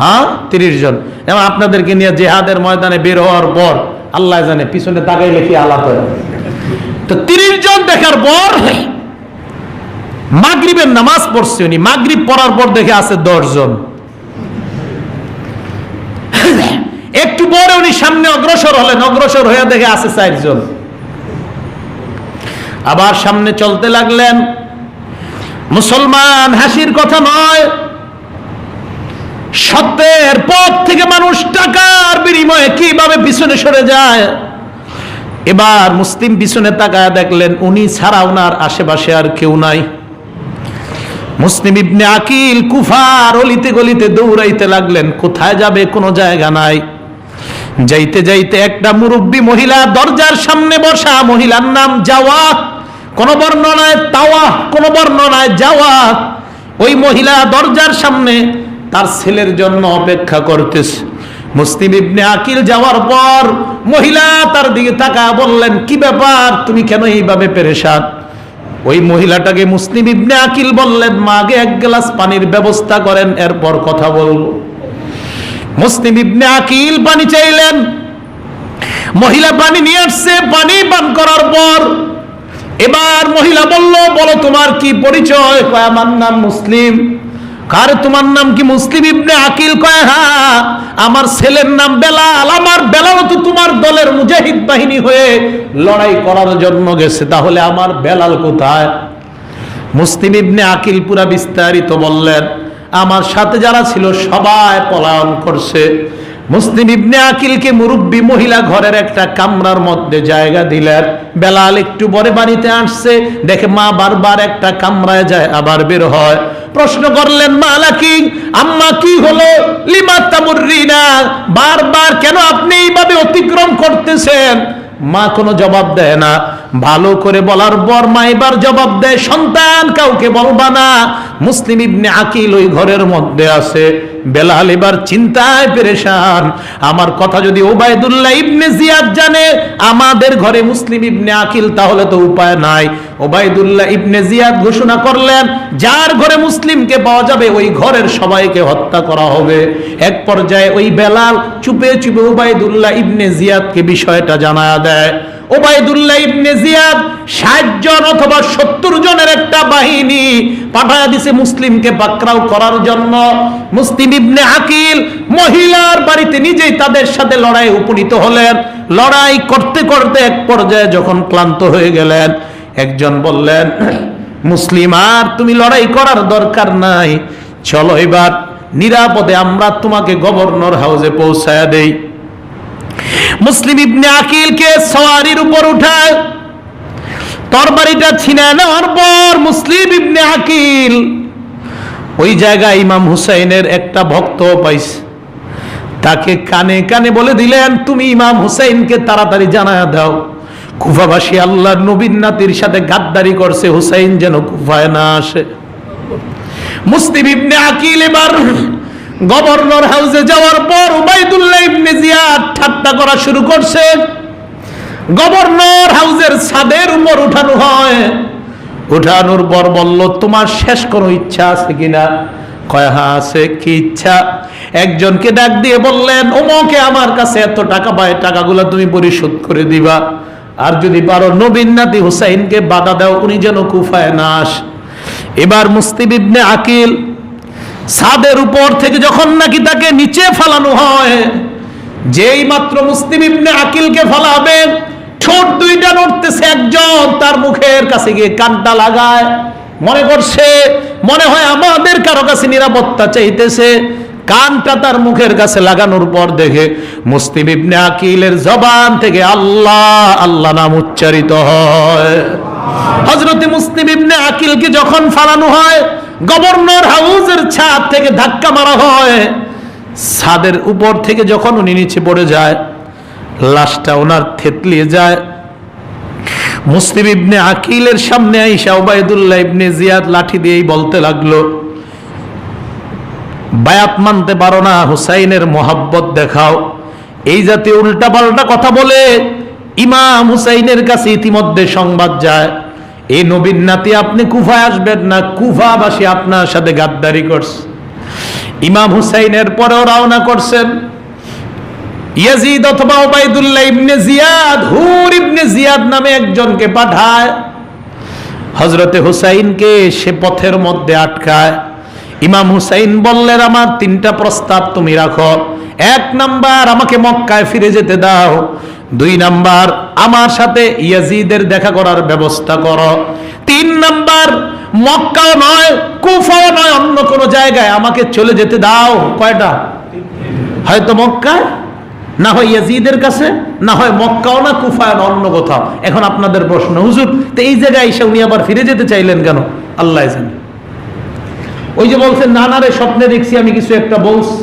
হ্যাঁ, 30 জন। এবং আপনাদেরকে নিয়ে জিহাদের ময়দানে বের হওয়ার পর আল্লাহ জানে পিছনে তাকাইলে কি আলাপ হয়। তো 30 জন দেখার পর মাগরিবের নামাজ পড়ছে উনি, মাগরিব পড়ার পর দেখে আছে 10 জন। একটু পরে উনি সামনে অগ্রসর হলেন, অগ্রসর হয়ে দেখে আছে 4 জন। আবার সামনে চলতে লাগলেন। মুসলমান হাসির কথা নয়, সত্যের পথ থেকে মানুষ টাকার বিনিময়ে কিভাবে পিছনে সরে যায়। এবার মুসলিম পিছনে তাকায় দেখলেন উনি ছাড়া ওনার আশেপাশে আর কেউ নাই। মুসলিম ইবনে আকিল কুফার অলিতে গলিতে দৌড়াইতে লাগলেন, কোথায় যাবে কোনো জায়গা নাই। যাইতে যাইতে একটা মুরব্বী মহিলা দরজার সামনে বসা, মহিলার নাম জাওয়াত, কোন বর্ণনায় তাওয়া, কোন বর্ণনায় জাওয়াত। ওই মহিলা দরজার সামনে তার ছেলের জন্য অপেক্ষা করতেছে। মুসলিম ইবনে আকিল যাওয়ার পর মহিলা তার দিকে তাকা বললেন, কি ব্যাপার, তুমি কেন এইভাবে পেরেশান? ওই মহিলাটাকে মুসলিম ইবনে আকিল বললেন, মা আগে 1 গ্লাস পানির ব্যবস্থা করেন, এরপর কথা বলবো। মুসলিম ইবনে আকিল পানি চাইলেন, মহিলা পানি নিয়ে আসছে। পানি পান করার পর এবার মহিলা বলল, বলো তোমার কি পরিচয়? কয় আমার নাম মুসলিম। কার তোমার নাম কি? মুসলিম ইবনে আকিল। কয় হ্যাঁ, আমার ছেলের নাম বেলাল। আমার বেলাল তো তোমার দলের মুজাহিদ বাহিনী হয়ে লড়াই করার জন্য গেছে, তাহলে আমার বেলাল কোথায়? মুসলিম ইবনে আকিল পুরা বিস্তারিত বললেন, আমার সাথে যারা ছিল সবাই পলায়ন করছে। মুসলিম ইবনে আকিলকে মুরব্বী মহিলা ঘরের একটা কামরার মধ্যে জায়গা দিলেন। বেলাল একটু পরে বাড়িতে আসছে, দেখে মা বারবার একটা কামরায় যায় আবার বের হয়। প্রশ্ন করলেন, মা লাকি, আম্মা কি হলো? লিমা তামুররিনা, বারবার কেন আপনি এইভাবে অতিক্রম করতেছেন? মা কোনো জবাব দেয় না। ভালো করে বলার পর মা এবার জবাব দেয়, সন্তান কাউকে বলবা না। মুসলিম ইবনে আকিল ওই ঘরের মধ্যে আছে। বেলাল এবার চিন্তায় পেরেশান, আমার কথা যদি ওবাইদুল্লাহ ইবনে জিয়াদ জানে আমাদের ঘরে মুসলিম ইবনে আকিল, তাহলে তো উপায় নাই। ওবাইদুল্লাহ ইবনে জিয়াদ ঘোষণা করলেন, যার ঘরে মুসলিমকে পাওয়া যাবে ওই ঘরের সবাইকে হত্যা করা হবে। এক পর্যায়ে ওই বেলাল চুপে চুপে ওবাইদুল্লাহ ইবনে জিয়াদকে বিষয়টা জানায়া দেয়। ওবাইদুল্লাহ ইবনে জিয়াদ 60 জন অথবা 70 জনের একটা বাহিনী পাঠায়া দিছে মুসলিমকে পাকড়াও করার জন্য। মুসলিম ইবনে আকিল মহিলার বাড়িতে নিজেই তাদের সাথে লড়াই উপনীত হলেন। লড়াই করতে করতে এক পর্যায়ে যখন ক্লান্ত হয়ে গেলেন, একজন বললেন, মুসলিম আর তুমি লড়াই করার দরকার নাই, চলো এবার নিরাপদে আমরা তোমাকে গভর্নর হাউসে পৌঁছায়া দেই। মুসলিম ইবনে আকিলকে সওয়ারির উপর উঠায়, তরবারিটা ছিনে নেওয়ার পর মুসলিম ইবনে আকিল ওই জায়গায় ইমাম হুসাইনের একটা ভক্ত পাইছে, তাকে কানে কানে বলে দিলেন, তুমি ইমাম হুসাইনকে তাড়াতাড়ি জানায়া দাও, কুফাবাসী আল্লাহর নবীর নাতির সাথে গাদ্দারি করছে, হুসাইন যেন কুফায় না আসে। মুসলিম ইবনে আকিল এবার গভর্নর হাউসে যাওয়ার পর উবাইদুল্লাহ ইবনে জিয়াদ ঠাট্টা করা শুরু করছে। গভর্নর হাউসের ছাদের উপর উঠানো হয়, উঠানোর পর বলল, তোমার শেষ কোনো ইচ্ছা আছে কিনা? কয় হ্যাঁ আছে। কি ইচ্ছা? একজনকে ডাক দিয়ে বললেন, ওমকে আমার কাছে এত টাকা পায়, টাকাগুলো তুমি পরিশোধ করে দিবা, আর যদি পারো নবীর নাতি হুসাইনকে বাধা দাও, উনি যেন কুফায় না আসে। এবার মুসলিম ইবনে আকিল ছাদের উপর থেকে যখন নাকি তাকে নিচে ফেলানো হয়, যেই মাত্র মুসলিম ইবনে আকিলকে ফেলাবে, ঠোঁট দুইটা নড়তেছে, একজন তার মুখের কাছে গিয়ে কানটা লাগায়, মনে করছে মনে হয় আমাদের কারো কাছে নিরাপত্তা চাইতেছে। কানটা তার মুখের কাছে লাগানোর পর দেখে মুসলিম ইবনে আকিলের জবান থেকে আল্লাহ আল্লাহ নাম উচ্চারিত হয়। হযরতে মুসলিম ইবনে আকিলকে যখন ফালানো হয়, গভর্নর হাউসের ছাদ থেকে ধাক্কা মারা হয়, ছাদের উপর থেকে যখন উনি নিচে পড়ে যায়, লাশটা ওনার থেতলিয়ে যায়। মুসলিম ইবনে আকিলের সামনে আইসা উবাইদুল্লাহ ইবনে জিয়াদ লাঠি দিয়েই বলতে লাগলো, বায়াত মানতে পারো না, হুসাইনের মোহাব্বত দেখাও। এই জাতীয় উল্টা পাল্টা কথা বলে ইমাম হুসাইনের কাছে ইতিমধ্যে সংবাদ যায়, এই নবীর নাতি আপনি কুফায় আসবেন না, কুফাবাসী আপনার সাথে গাদ্দারি করছে। ইমাম হুসাইনের পরেও রওনা করছেন। ইয়াজিদ অথবা উবাইদুল্লাহ ইবনে জিয়াদ হুর ইবনে জিয়াদ নামে একজনকে পাঠায়, হযরতে হুসাইনকে সে পথের মধ্যে আটকায়। ইমাম হুসাইন বললেন, আমার তিনটা প্রস্তাব তুমি রাখো। এক নাম্বার, আমাকে মক্কায় ফিরে যেতে দাও। দুই নাম্বার, আমার সাথে ইয়াজিদের দেখা করার ব্যবস্থা করো। তিন নাম্বার, মক্কাও নয় কুফাও নয়, অন্য কোনো জায়গায় আমাকে চলে যেতে দাও। কয়টা? হয়তো মক্কায়, না হয় ইয়াজিদের কাছে, না হয় মক্কাও না কুফায় না, অন্য কোথাও। এখন আপনাদের প্রশ্ন, হুজুর তো এই জায়গায় এসে উনি আবার ফিরে যেতে চাইলেন কেন? আল্লাহ জানে। ওই যে বলছেন না না রে, স্বপ্নে দেখছি আমি কিছু একটা বলছি,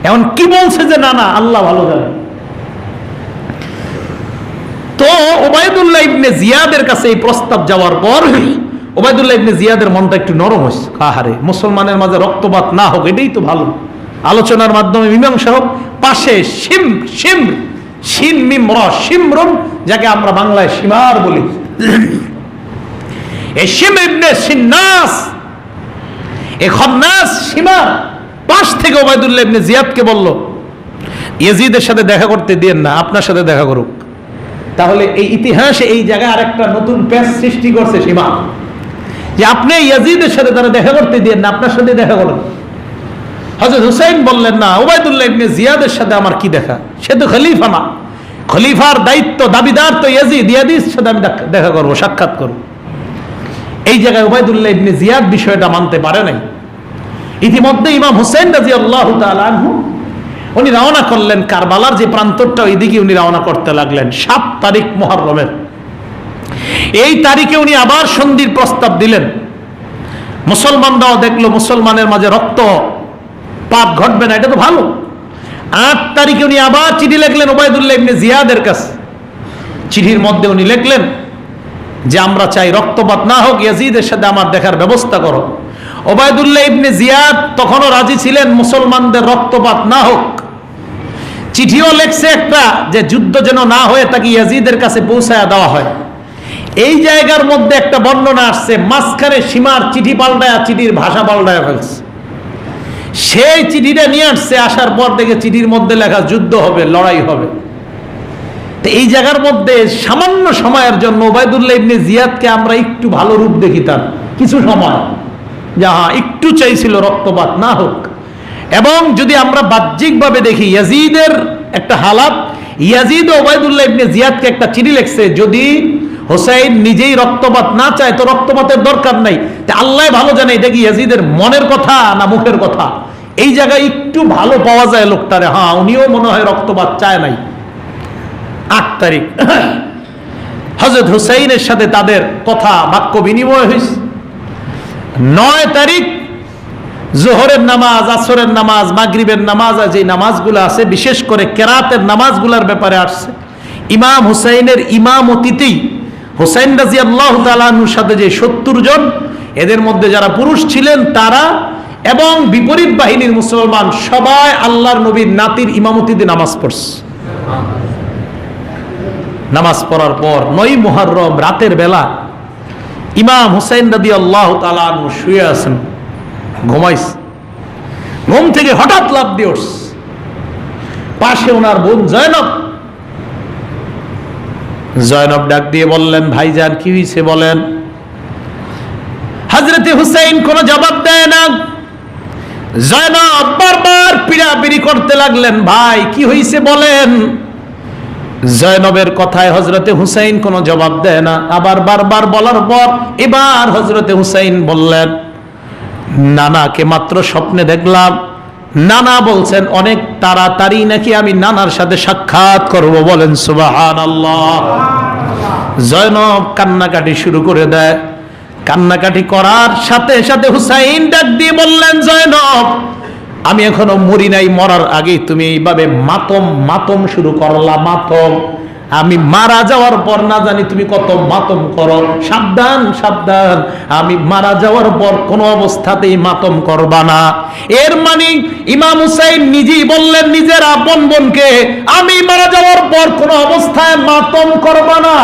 এখন কি বলছে যে না না, আল্লাহ ভালো জানে। তো উবাইদুল্লাহ ইবনে জিয়াদের কাছে এই প্রস্তাব যাওয়ার পর উবাইদুল্লাহ ইবনে জিয়াদের মনটা একটু নরম হয়েছে। আহারে, মুসলমানের মাঝে রক্তপাত না হোক, এটাই তো ভালো, আলোচনার মাধ্যমে মীমাংসা হোক। পাশে শিম মিম র শিমরুন, যাকে আমরা বাংলায় সীমার বলি, এই শিম ইবনে সিন্নাস, এই খন্নাস সীমার পাশ থেকে উবাইদুল্লাহ ইবনে জিয়াদকে বলল, ইয়াজিদের সাথে দেখা করতে দিয়েন না, আপনার সাথে দেখা করুক। তাহলে এই ইতিহাসে এই জায়গায় আরেকটা নতুন পেশ সৃষ্টি করছে সীমা, যে আপনি ইয়াজিদের সাথে তারা দেখা করতে দিয়েন না, আপনার সাথে দেখা করুন। হযরত হুসাইন বললেন, না, উবাইদুল্লাহ ইবনে জিয়াদের সাথে আমার কি দেখা, সে তো খলিফা না, খলিফার দায়িত্ব দাবিদার তো ইয়াজিদ, ইয়াজিদের সাথে আমি দেখা করবো, সাক্ষাৎ করবো। এই জায়গায় উবাইদুল্লাহ ইবনে জিয়াদ বিষয়টা মানতে পারে নাই। ইতিমধ্যে ইমাম হুসাইন রাদিয়াল্লাহু তাআলা আনহু উনি রওনা করলেন, কারবালার যে প্রান্তরটা ওইদিকে উনি রওনা করতে লাগলেন 7 তারিখ মুহররমের। এই তারিখে উনি আবার সন্ধির প্রস্তাব দিলেন। মুসলমানরাও দেখলো মুসলমানের মাঝে রক্তপাত ঘটবে না, এটা তো ভালো। 8 তারিখে উনি আবার চিঠি লিখলেন উবাইদুল্লাহ ইবনে জিয়াদের কাছে। চিঠির মধ্যে উনি লিখলেন যে আমরা চাই রক্তপাত না হোক, ইয়াজিদের সাথে আমার দেখার ব্যবস্থা করো। উবাইদুল্লাহ ইবনে জিয়াদ তখনও রাজি ছিলেন মুসলমানদের রক্তপাত না হোক। চিঠিও লেখছে একটা, যে যুদ্ধ যেন না হয়ে তাকে ইয়াজিদের কাছে পৌঁছায়া দেওয়া হয়। এই জায়গার মধ্যে একটা বর্ণনা আসছে, মাঝখানে সীমার চিঠি পাল্টায়া চিঠির ভাষা পাল্টায়া ফেলছে। সেই চিঠিটা নিয়ে আসছে, আসার পর থেকে চিঠির মধ্যে লেখা যুদ্ধ হবে, লড়াই হবে। তো এই জায়গার মধ্যে সামান্য সময়ের জন্য উবাইদুল্লাহ ইবনে জিয়াদকে আমরা একটু ভালো রূপ দেখিতাম কিছু সময়, যা একটু চাইছিল রক্তপাত না হোক। এবং যদি আমরা বাহ্যিকভাবে দেখি ইয়াজিদের একটা হালাত, ইয়াজিদ ও উবাইদুল্লাহ ইবনে জিয়াদকে একটা চিঠি লিখছে, যদি হোসাইন নিজেই রক্তপাত না চায় তো রক্তপাতের দরকার নাই। তা আল্লাহ ভালো জানে এটা কি ইয়াজিদের মনের কথা না মুখের কথা। এই জায়গায় একটু ভালো পাওয়া যায় লোকটারে, হ্যাঁ উনিও মনে হয় রক্তপাত চায় নাই। 8 তারিখ হযরত হুসাইনের সাথে তাদের কথা বাক্য বিনিময় হয়েছে। 9 তারিখ জোহরের নামাজ, আসরের নামাজ, মাগরিবের নামাজ, আর যে নামাজগুলো আছে বিশেষ করে কেরাতের নামাজগুলোর ব্যাপারে আসছে। ইমাম হুসাইনের ইমামতিতেই হুসাইন রাদিয়াল্লাহু তাআলা আনহুর সাথে যে 70 জন, এদের মধ্যে যারা পুরুষ ছিলেন তারা এবং বিপরীত বাহিনীর মুসলমান সবাই আল্লাহর নবীর নাতির ইমামতিতে নামাজ পড়ছে। নামাজ পড়ার পর 9 মুহররম রাতের বেলা ইমাম হুসাইন রাদিয়াল্লাহু তাআলা আনহু শুয়ে আছেন, ঘুমাইছে। ঘুম থেকে হঠাৎ লাফ দিয়ে উঠছে। পাশে ওনার বোন জয়নব ডাক দিয়ে বললেন, ভাইজান কি হয়েছে বলেন। হযরতে হুসাইন কোনো জবাব দেয় না। জয়নব বারবার পিড়াপিড়ি করতে লাগলেন, ভাই কি হয়েছে বলেন। জয়নবের কথায় হযরতে হুসাইন কোনো জবাব দেয় না। আবার বারবার বলার পর এবার হযরতে হুসাইন বললেন, নানাকে মাত্র স্বপ্নে দেখলাম। নানা বলছেন অনেক তাড়াতাড়ি নাকি আমি নানার সাথে সাক্ষাৎ করব, বলেন সুবহানাল্লাহ। জয়নব কান্নাকাটি শুরু করে দেয়। কান্নাকাটি করার সাথে সাথে হুসাইন ডাক দিয়ে বললেন, জয়নব আমি এখনো মরি নাই, মরার আগেই তুমি এইভাবে মাতম শুরু করলা। মাতম আমি মারা যাওয়ার পর না জানি তুমি কত মাতম করো। সাবধান সাবধান, আমি মারা যাওয়ার পর কোনো অবস্থাতেই মাতম করবা না। এর মানে ইমাম হুসাইন নিজেই বললেন নিজের আপন বোনকে, আমি মারা যাওয়ার পর কোনো অবস্থায় মাতম করবা না।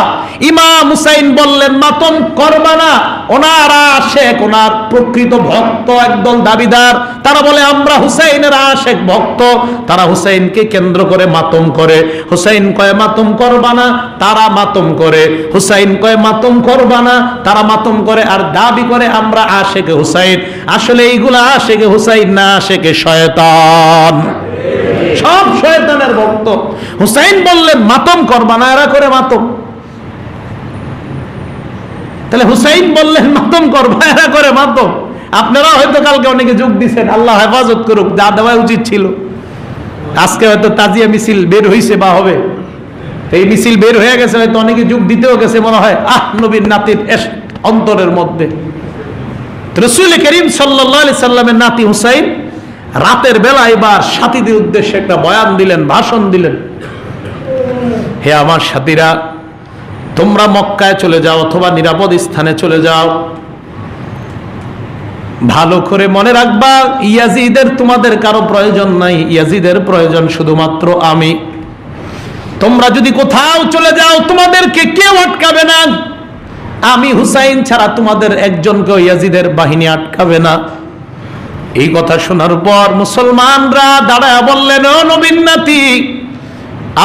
ইমাম হুসাইন বললেন মাতম করবা না। ওনার আশেক, ওনার প্রকৃত ভক্ত একদল দাবিদার, তারা বলে আমরা হুসাইনের আশেক ভক্ত। তারা হুসাইনকে কেন্দ্র করে মাতম করে। হুসাইন কয় মাতম করবা না, তারা মাতম করে। হুসাইন কয় মাতম করবা না, তারা মাতম করে। আর দাবি করে আমরা আশেকে হুসাইন। আসলে এইগুলা আশেকে হুসাইন না, আশেকে শয়তান। সব শয়তানের ভক্ত। হুসাইন বললেন মাতম করবা না, এরা করে মাতম। তাহলে হুসাইন বললেন মাতম করবা, এরা করে মাতম। আপনারা হয়তো কালকে অনেকে যোগ দিচ্ছেন, আল্লাহ হেফাজত করুক, যা দেওয়া উচিত ছিল। আজকে হয়তো তাজিয়া মিছিল বের হইছে বা হবে, এই মিছিল বের হয়ে গেছে, হয়তো অনেকে যোগ দিতেও গেছে মনে হয় নবীর নাতির অন্তরের মধ্যে। রাসূল করিম সাল্লাল্লাহু আলাইহি সাল্লামের নাতি হুসাইন রাতের বেলা এবার সাথীদের উদ্দেশ্যে একটা বয়ান দিলেন, ভাষণ দিলেন। হে আমার সাথীরা, তোমরা মক্কায় চলে যাও অথবা নিরাপদ স্থানে চলে যাও। ভালো করে মনে রাখবা, ইয়াজিদের তোমাদের কারো প্রয়োজন নাই, ইয়াজিদের প্রয়োজন শুধুমাত্র আমি। তোমরা যদি কোথাও চলে যাও তোমাদেরকে কেউ আটকাবে না। আমি হুসাইন ছাড়া তোমাদের একজনকেও ইয়াজিদের বাহিনী আটকাবে না। এই কথা শোনার পর মুসলমানরা দাঁড়ায় বললেন, ও নবীর নাতি,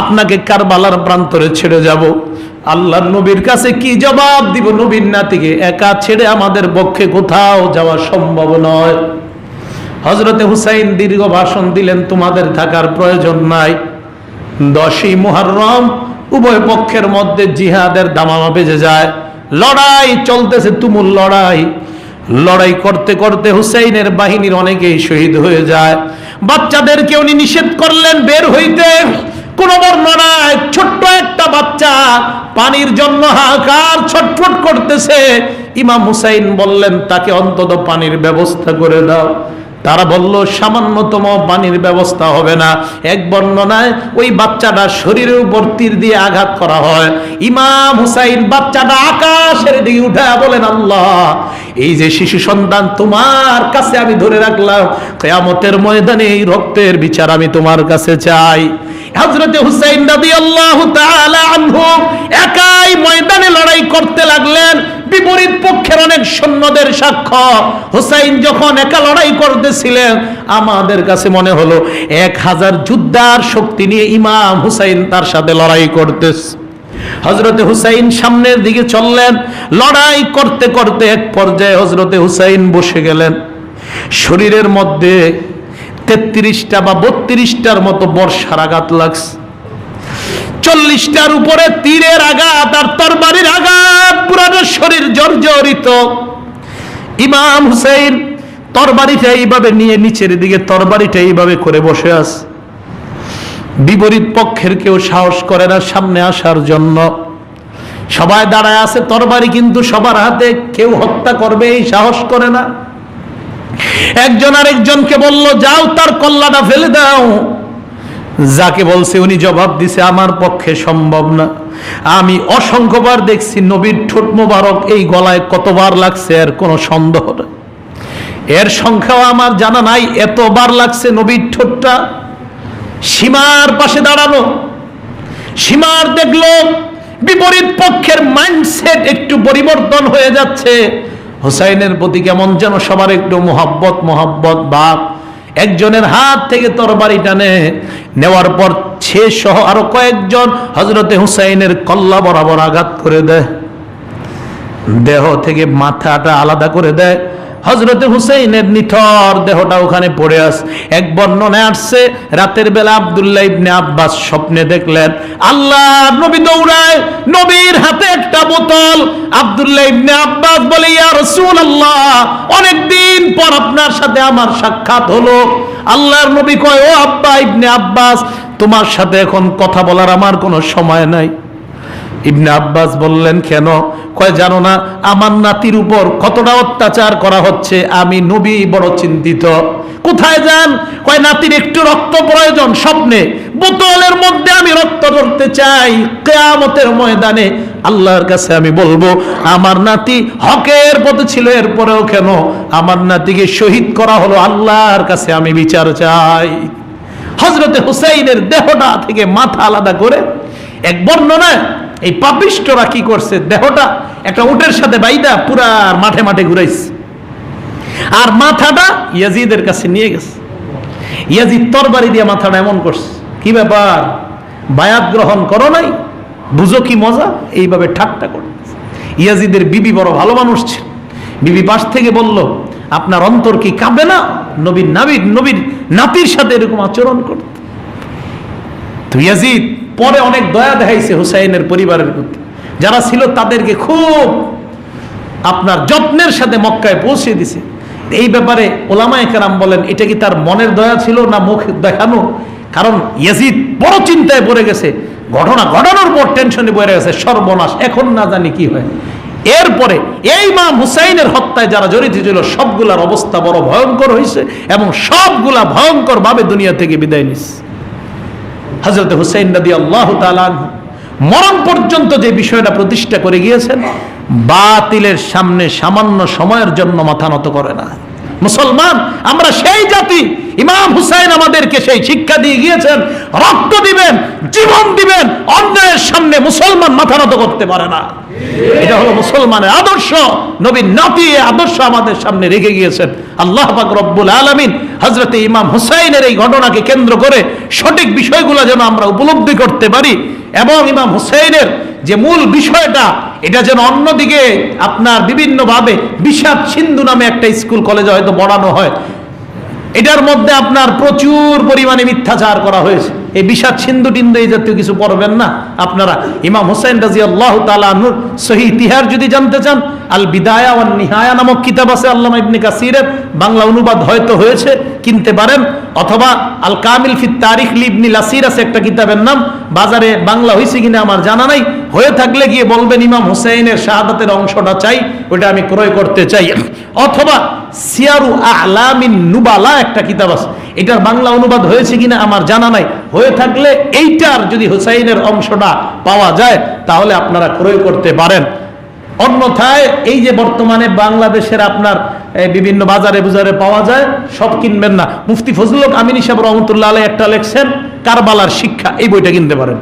আপনাকে কারবালার প্রান্তরে ছেড়ে যাব। আল্লাহর নবীর কাছে কি জবাব দিব? নবীর নাতিকে একা ছেড়ে আমাদের পক্ষে কোথাও যাওয়া সম্ভব নয়। হযরতে হুসাইন দীর্ঘ ভাষণ দিলেন, তোমাদের থাকার প্রয়োজন নাই। 10ই মুহররম উভয় পক্ষের মধ্যে জিহাদের দামামা বেজে যায়। লড়াই চলতেছে, তুমুল লড়াই। লড়াই করতে করতে হুসাইনের বাহিনীর অনেকেই শহীদ হয়ে যায়। বাচ্চাদেরকে উনি নিষেধ করলেন বের হইতে। কোন বর্ণনায় ছোট্ট একটা বাচ্চা পানির জন্য হাহাকার ছটফট করতেছে। ইমাম হুসাইন বললেন তাকে অন্তত পানির ব্যবস্থা করে দাও। তারা বলল সামান্যতম পানির ব্যবস্থা হবে না। এক বর্ণনায় ওই বাচ্চাটা শরীরের উপর তীর দিয়ে আঘাত করা হয়। ইমাম হুসাইন বাচ্চাটা আকাশের দিকে উঠায় বলেন, আল্লাহ, এই যে শিশু সন্তান তোমার কাছে আমি ধরে রাখলাম, কিয়ামতের ময়দানে এই রক্তের বিচার আমি তোমার কাছে চাই। হযরতে হুসাইন রাদিয়াল্লাহু তাআলা আনহু একাই ময়দানে লড়াই করতে লাগলেন। বিপরীত পক্ষের অনেক সৈন্যদের সাক্ষ্য, হুসাইন যখন একা লড়াই করতেছিলেন আমাদের কাছে মনে হলো 1000 যোদ্ধার শক্তি নিয়ে ইমাম হুসাইন তার সাথে লড়াই করতেছে। হযরতে হুসাইন সামনের দিকে চললেন। লড়াই করতে করতে এক পর্যায়ে হযরতে হুসাইন বসে গেলেন। শরীরের মধ্যে 33টা বা 32টার মতো বর্ষার আঘাত লাগছে। 40টার উপরে তীরের আঘাত আর তরবারির আঘাত, পুরো শরীর জর্জরিত। ইমাম হুসাইন তরবারিটা এইভাবে নিয়ে নিচের দিকে তরবারিটা এইভাবে করে বসে আছে। বিপরীত পক্ষের কেউ সাহস করে না সামনে আসার জন্য। সবাই দাঁড়ায় আছে, তরবারি কিন্তু সবার হাতে, কেউ হত্যা করবে এই সাহস করে না। একজন আরেকজনকে বলল, যাও তার কল্লাটা ফেলে দাও। যাকে বলছে উনি জবাব দিছে, আমার পক্ষে সম্ভব না। আমি অসংখ্যবার দেখছি নবীর ঠোঁট মোবারক এই গলায় কতবার লাগছে এর কোনো সন্দেহ নেই, এর সংখ্যাও আমার জানা নাই, এতবার লাগছে নবীর ঠোঁটটা। সীমার পাশে দাঁড়ানো, সীমার দেখলো বিপরীত পক্ষের মাইন্ডসেট একটু পরিবর্তন হয়ে যাচ্ছে। হুসাইনের প্রতি কেমন যেন সবার একটু মোহাব্বত ভাব। একজনের হাত থেকে তরবারি টানে নেওয়ার পর সে সহ আরো কয়েকজন হযরতে হুসাইনের কল্লা বরাবর আঘাত করে দেয়, দেহ থেকে মাথাটা আলাদা করে দেয়। হযরতে হুসাইনের নিথর দেহটা ওখানে পড়ে আছে। এক বর্ণনায় আসছে, রাতের বেলা আব্দুল্লাহ ইবনে আব্বাস স্বপ্নে দেখলেন আল্লাহর নবী দৌড়ায়, নবীর হাতে একটা বোতল। আব্দুল্লাহ ইবনে আব্বাস বলে, ইয়া রাসূলুল্লাহ, অনেকদিন পর আপনার সাথে আমার সাক্ষাৎ হলো। আল্লাহর নবী কয়, ও আব্বা ইবনে আব্বাস, তোমার সাথে এখন কথা বলার আমার কোনো সময় নাই। ইবনে আব্বাস বললেন, কেন? কয়, জানো না আমার নাতির উপর কতটা অত্যাচার করা হচ্ছে, আমি নবী বড় চিন্তিত। কোথায় যান? কয়, নাতির একটু রক্ত প্রয়োজন, স্বপ্নে বোতলের মধ্যে আমি রক্ত ধরতে চাই। কিয়ামতের ময়দানে আল্লাহর কাছে আমি বলবো আমার নাতি হকের পথে ছিল, এরপরেও কেন আমার নাতিকে শহীদ করা হলো, আল্লাহর কাছে আমি বিচার চাই। হযরতে হুসাইনের দেহটা থেকে মাথা আলাদা করে, এক বর্ণনায় এই পাপিষ্টরা কি করছে, দেহটা একটা উটের সাথে বাইদা পুরা মাঠে মাঠে ঘুরাইছে, আর মাথাটা ইয়াজিদের কাছে নিয়ে গেছে। ইয়াজিদ তরবারি দিয়ে মাথাটা এমন করছে, কি ব্যাপার, বায়াত গ্রহণ করো নাই, বুঝো কি মজা, এইভাবে ঠাট্টা করতেছে। ইয়াজিদের বিবি বড় ভালো মানুষ ছিল, বিবি পাশ থেকে বলল, আপনার অন্তর কি কাঁপে না নবীর নাতির সাথে এরকম আচরণ করতে? তো ইয়াজিদ পরে অনেক দয়া দেখাইছে হুসাইনের পরিবারের প্রতি, যারা ছিল তাদেরকে খুব আপনার যত্নের সাথে মক্কায় পৌঁছে দিছে। এই ব্যাপারে ওলামায়ে কেরাম বলেন, এটা কি তার মনের দয়া ছিল না মুখ দেখানো? কারণ ইয়াজিদ বড় চিন্তায় পড়ে গেছে, ঘটনা ঘটানোর পর টেনশনে পড়ে গেছে, সর্বনাশ, এখন না জানি কি হয়। এরপরে এই ইমাম হুসাইনের হত্যায় যারা জড়িত ছিল সবগুলার অবস্থা বড় ভয়ঙ্কর হয়েছে এবং সবগুলা ভয়ঙ্কর ভাবে দুনিয়া থেকে বিদায় নিচ্ছে। হযরত হুসাইন রাদিয়াল্লাহু তাআলা আনহু মরণ পর্যন্ত যে বিষয়টা প্রতিষ্ঠা করে গিয়েছেন, বাতিলের সামনে সামান্য সময়ের জন্য মাথা নত করে না। মুসলমান আমরা সেই জাতি, ইমাম হুসাইন আমাদেরকে সেই শিক্ষা দিয়ে গিয়েছেন, রক্ত দিবেন, জীবন দিবেন, অন্যায়ের সামনে মুসলমান মাথা নত করতে পারে না। এটা হলো মুসলমানের আদর্শ, নবীর নাতি আদর্শ আমাদের সামনে রেখে গিয়েছেন। আল্লাহ পাক রব্বুল আলামিন হযরতে ইমাম হুসাইনের এই ঘটনাকে কেন্দ্র করে সঠিক বিষয়গুলো যেন আমরা উপলব্ধি করতে পারি, এবং ইমাম হুসাইনের যে মূল বিষয়টা, এটা যেন অন্যদিকে আপনার বিভিন্নভাবে বিষাদ সিন্ধু নামে একটা স্কুল কলেজে হয়তো পড়ানো হয়, এটার মধ্যে আপনার প্রচুর পরিমাণে মিথ্যাচার করা হয়েছে। এই বিষাদ সিন্ধু টিন্দু এই জাতীয় কিছু পড়বেন না আপনারা। ইমাম হুসাইন রাদিয়াল্লাহু তাআলা আনহুর সহিহ ইতিহাস যদি জানতে চান, আল বিদায়া ওয়ান নিহায়া নামক কিতাব আছে আল্লামা ইবনে কাসিরের, বাংলা অনুবাদ হয়তো হয়েছে, কিনতে পারেন। অথবা আল কামিল ফি তারিখ লি ইবনে লাসির আছে একটা কিতাবের নাম, বাজারে বাংলা হয়েছে কিনা আমার জানা নাই, হয়ে থাকলে গিয়ে বলবেন ইমাম হুসাইনের শাহাদাতের অংশটা চাই, ওটা আমি ক্রয় করতে চাই। অথবা সিয়ারু আ'লামিন নুবালা একটা কিতাব আছে, এটার বাংলা অনুবাদ হয়েছে কিনা আমার জানা নাই, হয়ে থাকলে এইটার যদি হুসাইনের অংশটা পাওয়া যায় তাহলে আপনারা ক্রয় করতে পারেন। অন্যথায় এই যে বর্তমানে বাংলাদেশের আপনার বিভিন্ন বাজারে বুজারে পাওয়া যায়, সব কিনবেন না। মুফতি ফজলুল হক আমিনী সাহেব রহমতুল্লাহ আলাইহি একটা লেখছেন কারবালার শিক্ষা, এই বইটা কিনতে পারেন।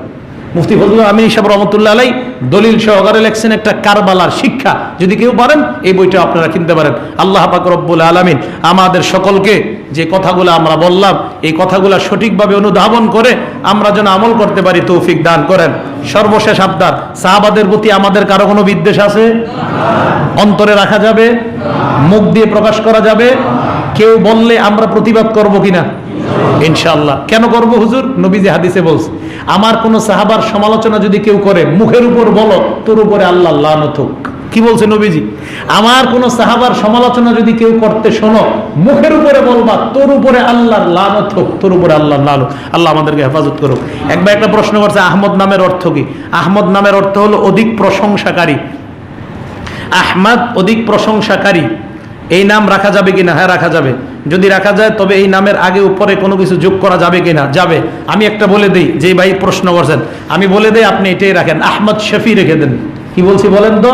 মুফতি ফজলুল আমিনী সাহেব রহমতুল্লাহ আলাইহি দলিল সহকারে লেখছেন একটা কারবালার শিক্ষা, যদি কেউ পারেন এই বইটা আপনারা কিনতে পারেন। আল্লাহ পাক রব্বুল আলামিন আমাদের সকলকে যে কথাগুলো আমরা বললাম, এই কথাগুলো সঠিকভাবে অনুধাবন করে আমরা যেন আমল করতে পারি তৌফিক দান করেন। সর্বশেষ আবদার, সাহাবাদের প্রতি আমাদের কারো কোনো বিদ্বেষ আছে? অন্তরে রাখা যাবে? মুখ দিয়ে প্রকাশ করা যাবে? কেউ বললে আমরা প্রতিবাদ করব কিনা? ইনশাআল্লাহ। কেন করব হুজুর? নবীজি হাদিসে বলছে, আমার কোন সাহাবার সমালোচনা যদি কেউ করে, মুখের উপর বলো তোর উপরে আল্লাহ লানত হোক। কি বলছে নবীজি? আমার কোন সাহাবার সমালোচনা যদি কেউ করতে শোনো, মুখের উপরে বলবা তোর উপরে আল্লাহর লানত হোক, তোর উপরে আল্লাহর লানত। আল্লাহ আমাদেরকে হেফাজত করুক। একবার একটা প্রশ্ন করছে, আহমদ নামের অর্থ কি? আহমদ নামের অর্থ হলো অধিক প্রশংসাকারী। আহমদ অধিক প্রশংসাকারী। এই নাম রাখা যাবে কিনা? হ্যাঁ, রাখা যাবে। যদি রাখা যায় তবে এই নামের আগে উপরে কোনো কিছু যোগ করা যাবে কিনা? যাবে। আমি একটা বলে দিই, যে ভাই প্রশ্ন করছেন, আমি বলে দিই, আপনি এটাই রাখেন, আহমদ শফি রেখে দেন। কি বলছি বলেন তো?